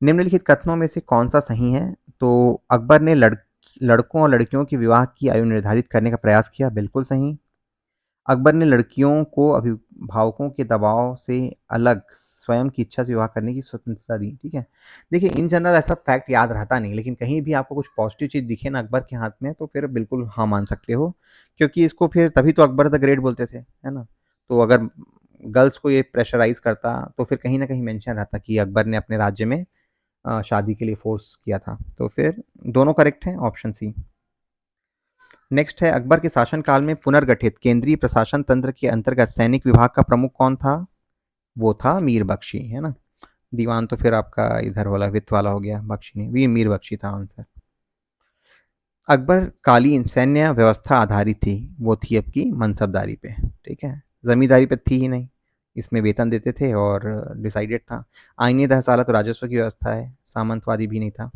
निम्नलिखित कथनों में से कौन सा सही है? तो अकबर ने लड़कों और लड़कियों की विवाह की आयु निर्धारित करने का प्रयास किया। बिल्कुल सही। अकबर ने लड़कियों को अभिभावकों के दबाव से अलग स्वयं की इच्छा से विवाह करने की स्वतंत्रता दी। ठीक है। देखिए इन जनरल ऐसा फैक्ट याद रहता नहीं, लेकिन कहीं भी आपको कुछ पॉजिटिव चीज़ दिखे ना अकबर के हाथ में, तो फिर बिल्कुल हाँ मान सकते हो, क्योंकि इसको फिर तभी तो अकबर द ग्रेट बोलते थे, है ना? तो अगर गर्ल्स को ये प्रेशराइज करता तो फिर कहीं ना कहीं मेंशन रहता कि अकबर ने अपने राज्य में शादी के लिए फोर्स किया था। तो फिर दोनों करेक्ट हैं। Option C. नेक्स्ट है, अकबर के शासनकाल में पुनर्गठित केंद्रीय प्रशासन तंत्र के अंतर्गत सैनिक विभाग का प्रमुख कौन था? वो था मीर बख्शी, है ना? दीवान तो फिर आपका इधर वाला वित्त वाला हो गया, बख्शी नहीं, वीर मीर बख्शी था आंसर। अकबर कालीन सैन्य व्यवस्था आधारित थी, वो थी आपकी मनसबदारी पे। ठीक है। जमींदारी पे थी ही नहीं, इसमें वेतन देते थे और डिसाइडेड था। आईनी 10 साल तो राजस्व की व्यवस्था है, सामंतवादी भी नहीं था।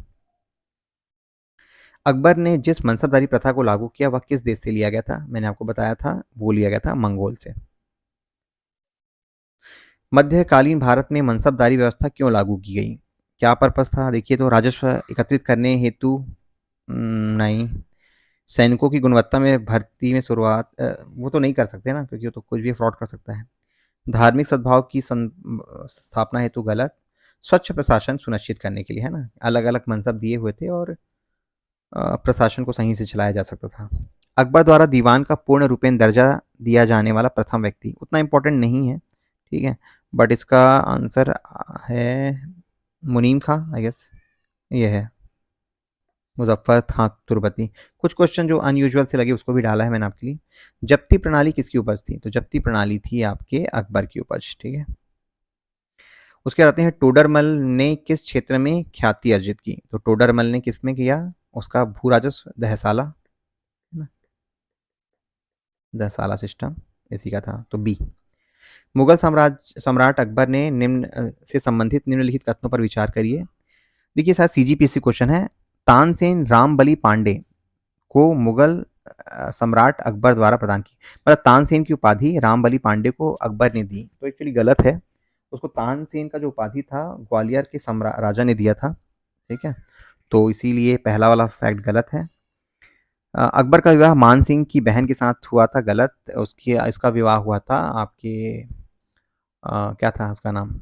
अकबर ने जिस मनसबदारी प्रथा को लागू किया वह किस देश से लिया गया था? मैंने आपको बताया था, वो लिया गया था मंगोल से। मध्यकालीन भारत में मनसबदारी व्यवस्था क्यों लागू की गई? क्या पर्पस था? देखिए तो राजस्व एकत्रित करने हेतु नहीं। सैनिकों की गुणवत्ता में भर्ती में शुरुआत वो तो नहीं कर सकते ना, क्योंकि वो तो कुछ भी फ्रॉड कर सकता है। धार्मिक सद्भाव की स्थापना हेतु गलत। स्वच्छ प्रशासन सुनिश्चित करने के लिए, है ना? अलग अलग मनसब दिए हुए थे और प्रशासन को सही से चलाया जा सकता था। अकबर द्वारा दीवान का पूर्ण रूपेण दर्जा दिया जाने वाला प्रथम व्यक्ति उतना इम्पोर्टेंट नहीं है। ठीक है। बट इसका आंसर है मुनीम खां, आई गेस ये है, मुजफ्फर खां तुर्बती। कुछ क्वेश्चन जो अनयूजुअल से लगे उसको भी डाला है मैंने आपके लिए। जब्ती प्रणाली किसकी उपज थी? तो जब्ती प्रणाली थी आपके अकबर की उपज। ठीक है। उसके बाद आते हैं टोडरमल ने किस क्षेत्र में ख्याति अर्जित की? तो टोडरमल ने किस में किया? उसका भू राजस्व दहसाला, है ना? दहसाला सिस्टम इसी का था, तो बी। मुगल सम्राट अकबर ने निम्न से संबंधित निम्नलिखित कथनों पर विचार करिए। देखिए शायद सीजीपीएससी क्वेश्चन है। तानसेन रामबली पांडे को मुगल सम्राट अकबर द्वारा प्रदान की, मतलब तानसेन की उपाधि रामबली पांडे को अकबर ने दी, तो एक्चुअली गलत है। उसको तानसेन का जो उपाधि था ग्वालियर के राजा ने दिया था, ठीक है, तो इसीलिए पहला वाला फैक्ट गलत है। अकबर का विवाह मान सिंह की बहन के साथ हुआ था, गलत। उसकी इसका विवाह हुआ था आपके क्या था उसका नाम,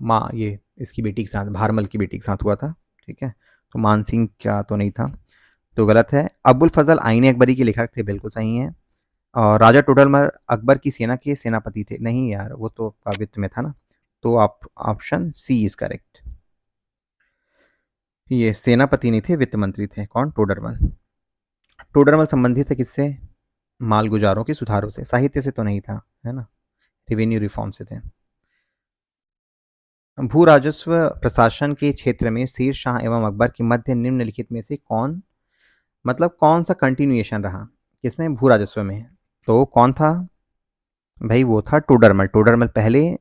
माँ ये इसकी बेटी के साथ, भारमल की बेटी के साथ हुआ था, ठीक है, तो मान सिंह का तो नहीं था, तो गलत है। अबुल फजल आईन अकबरी के लेखक थे, बिल्कुल सही है। और राजा टोडरमल अकबर की सेना के सेनापति थे, नहीं यार वो तो वित्त में था ना, तो आप ऑप्शन सी इज करेक्ट। ये सेनापति नहीं थे, वित्त मंत्री थे, कौन? टोडरमल। टोडरमल संबंधित है किससे? मालगुजारों के सुधारों से, साहित्य से तो नहीं था, है ना, रेवेन्यू रिफॉर्म से थे। भू राजस्व प्रशासन के क्षेत्र में शेर शाह एवं अकबर के मध्य निम्नलिखित में से कौन, मतलब कौन सा कंटिन्यूएशन रहा किसमें? भू राजस्व में, तो कौन था भाई? वो था टोडरमल। टोडरमल पहले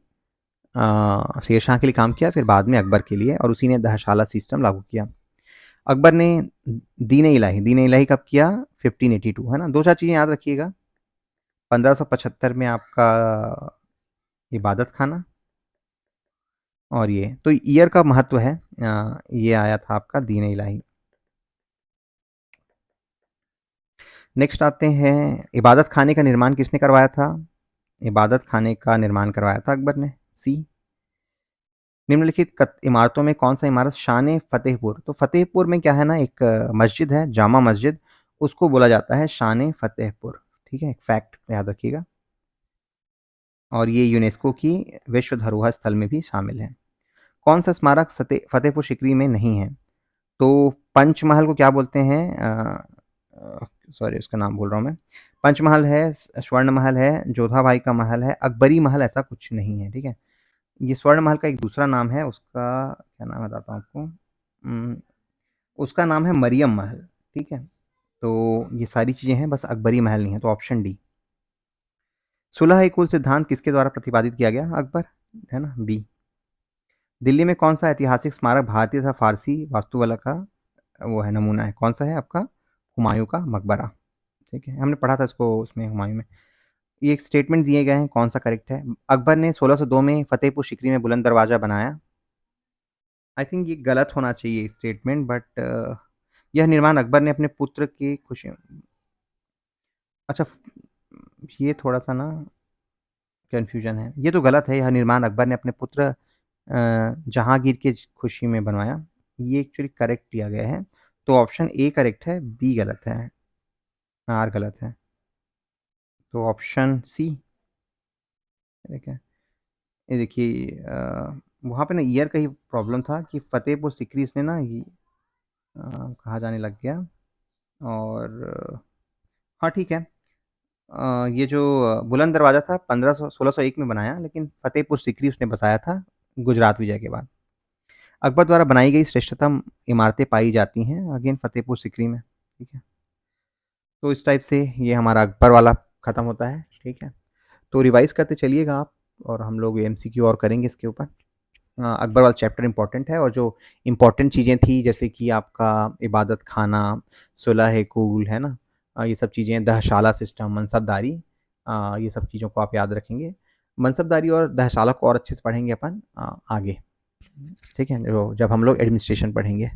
शेर शाह के लिए काम किया, फिर बाद में अकबर के लिए, और उसी ने दहशाला सिस्टम लागू किया। अकबर ने दीन इलाही कब किया? 1582, है ना। दो चार चीज़ें याद रखिएगा। 1575 में आपका इबादत खाना, और ये तो ईयर का महत्व है। ये आया था आपका दीन इलाही। नेक्स्ट आते हैं, इबादत खाने का निर्माण किसने करवाया था? इबादत खाने का निर्माण करवाया था अकबर ने, सी। निम्नलिखित इमारतों में कौन सा इमारत शान फतेहपुर, तो फतेहपुर में क्या है ना, एक मस्जिद है, जामा मस्जिद, उसको बोला जाता है शान फतेहपुर, ठीक है, एक फैक्ट याद रखिएगा। और ये यूनेस्को की विश्व धरोहर स्थल में भी शामिल है। कौन सा स्मारक फतेहपुर सिकरी में नहीं है? तो पंचमहल को क्या बोलते हैं? सॉरी उसका नाम भूल रहा हूँ मैं। पंचमहल है, स्वर्ण महल है, जोधा भाई का महल है, अकबरी महल ऐसा कुछ नहीं है, ठीक है। ये स्वर्ण महल का एक दूसरा नाम है, उसका क्या नाम बताता हूँ आपको। उसका नाम है मरियम महल, ठीक है। तो ये सारी चीज़ें हैं, बस अकबरी महल नहीं है, तो ऑप्शन डी। सुलह ए कुल सिद्धांत किसके द्वारा प्रतिपादित किया गया? अकबर, है ना, बी। दिल्ली में कौन सा ऐतिहासिक स्मारक भारतीय तथा फारसी वास्तुकला का वो है, नमूना है? कौन सा है आपका? हुमायूं का मकबरा, ठीक है, हमने पढ़ा था इसको उसमें, हुमायूं में। ये एक स्टेटमेंट दिए गए हैं, कौन सा करेक्ट है? अकबर ने 1602 में फतेहपुर सिकरी में बुलंद दरवाजा बनाया। आई थिंक ये गलत होना चाहिए स्टेटमेंट, बट यह निर्माण अकबर ने अपने पुत्र की खुशी, अच्छा ये थोड़ा सा ना कन्फ्यूजन है, ये तो गलत है। यह निर्माण अकबर ने अपने पुत्र जहांगीर की खुशी में बनवाया, ये एक्चुअली करेक्ट दिया गया है, तो ऑप्शन ए करेक्ट है, बी गलत है, आर गलत है, तो ऑप्शन सी, ठीक है। ये देखिए वहाँ पे ना ईयर का ही प्रॉब्लम था कि फतेहपुर सिकरी इसने ना ये कहा जाने लग गया, और हाँ ठीक है। ये जो बुलंद दरवाज़ा था 1601 में बनाया, लेकिन फतेहपुर सिकरी उसने बसाया था गुजरात विजय के बाद। अकबर द्वारा बनाई गई श्रेष्ठतम इमारतें पाई जाती हैं अगेन फतेहपुर सिकरी में, ठीक है। तो इस टाइप से ये हमारा अकबर वाला ख़त्म होता है, ठीक है। तो रिवाइज़ करते चलिएगा आप, और हम लोग एमसीक्यू और करेंगे इसके ऊपर। अकबर वाला चैप्टर इम्पॉर्टेंट है, और जो इम्पॉर्टेंट चीज़ें थी जैसे कि आपका इबादत खाना, सुलह कूल, है ना, ये सब चीज़ें, दहशाला सिस्टम, मनसबदारी, ये सब चीज़ों को आप याद रखेंगे। मनसबदारी और दहशाला को और अच्छे से पढ़ेंगे अपन आगे, ठीक है, जो जब हम लोग एडमिनिस्ट्रेशन पढ़ेंगे।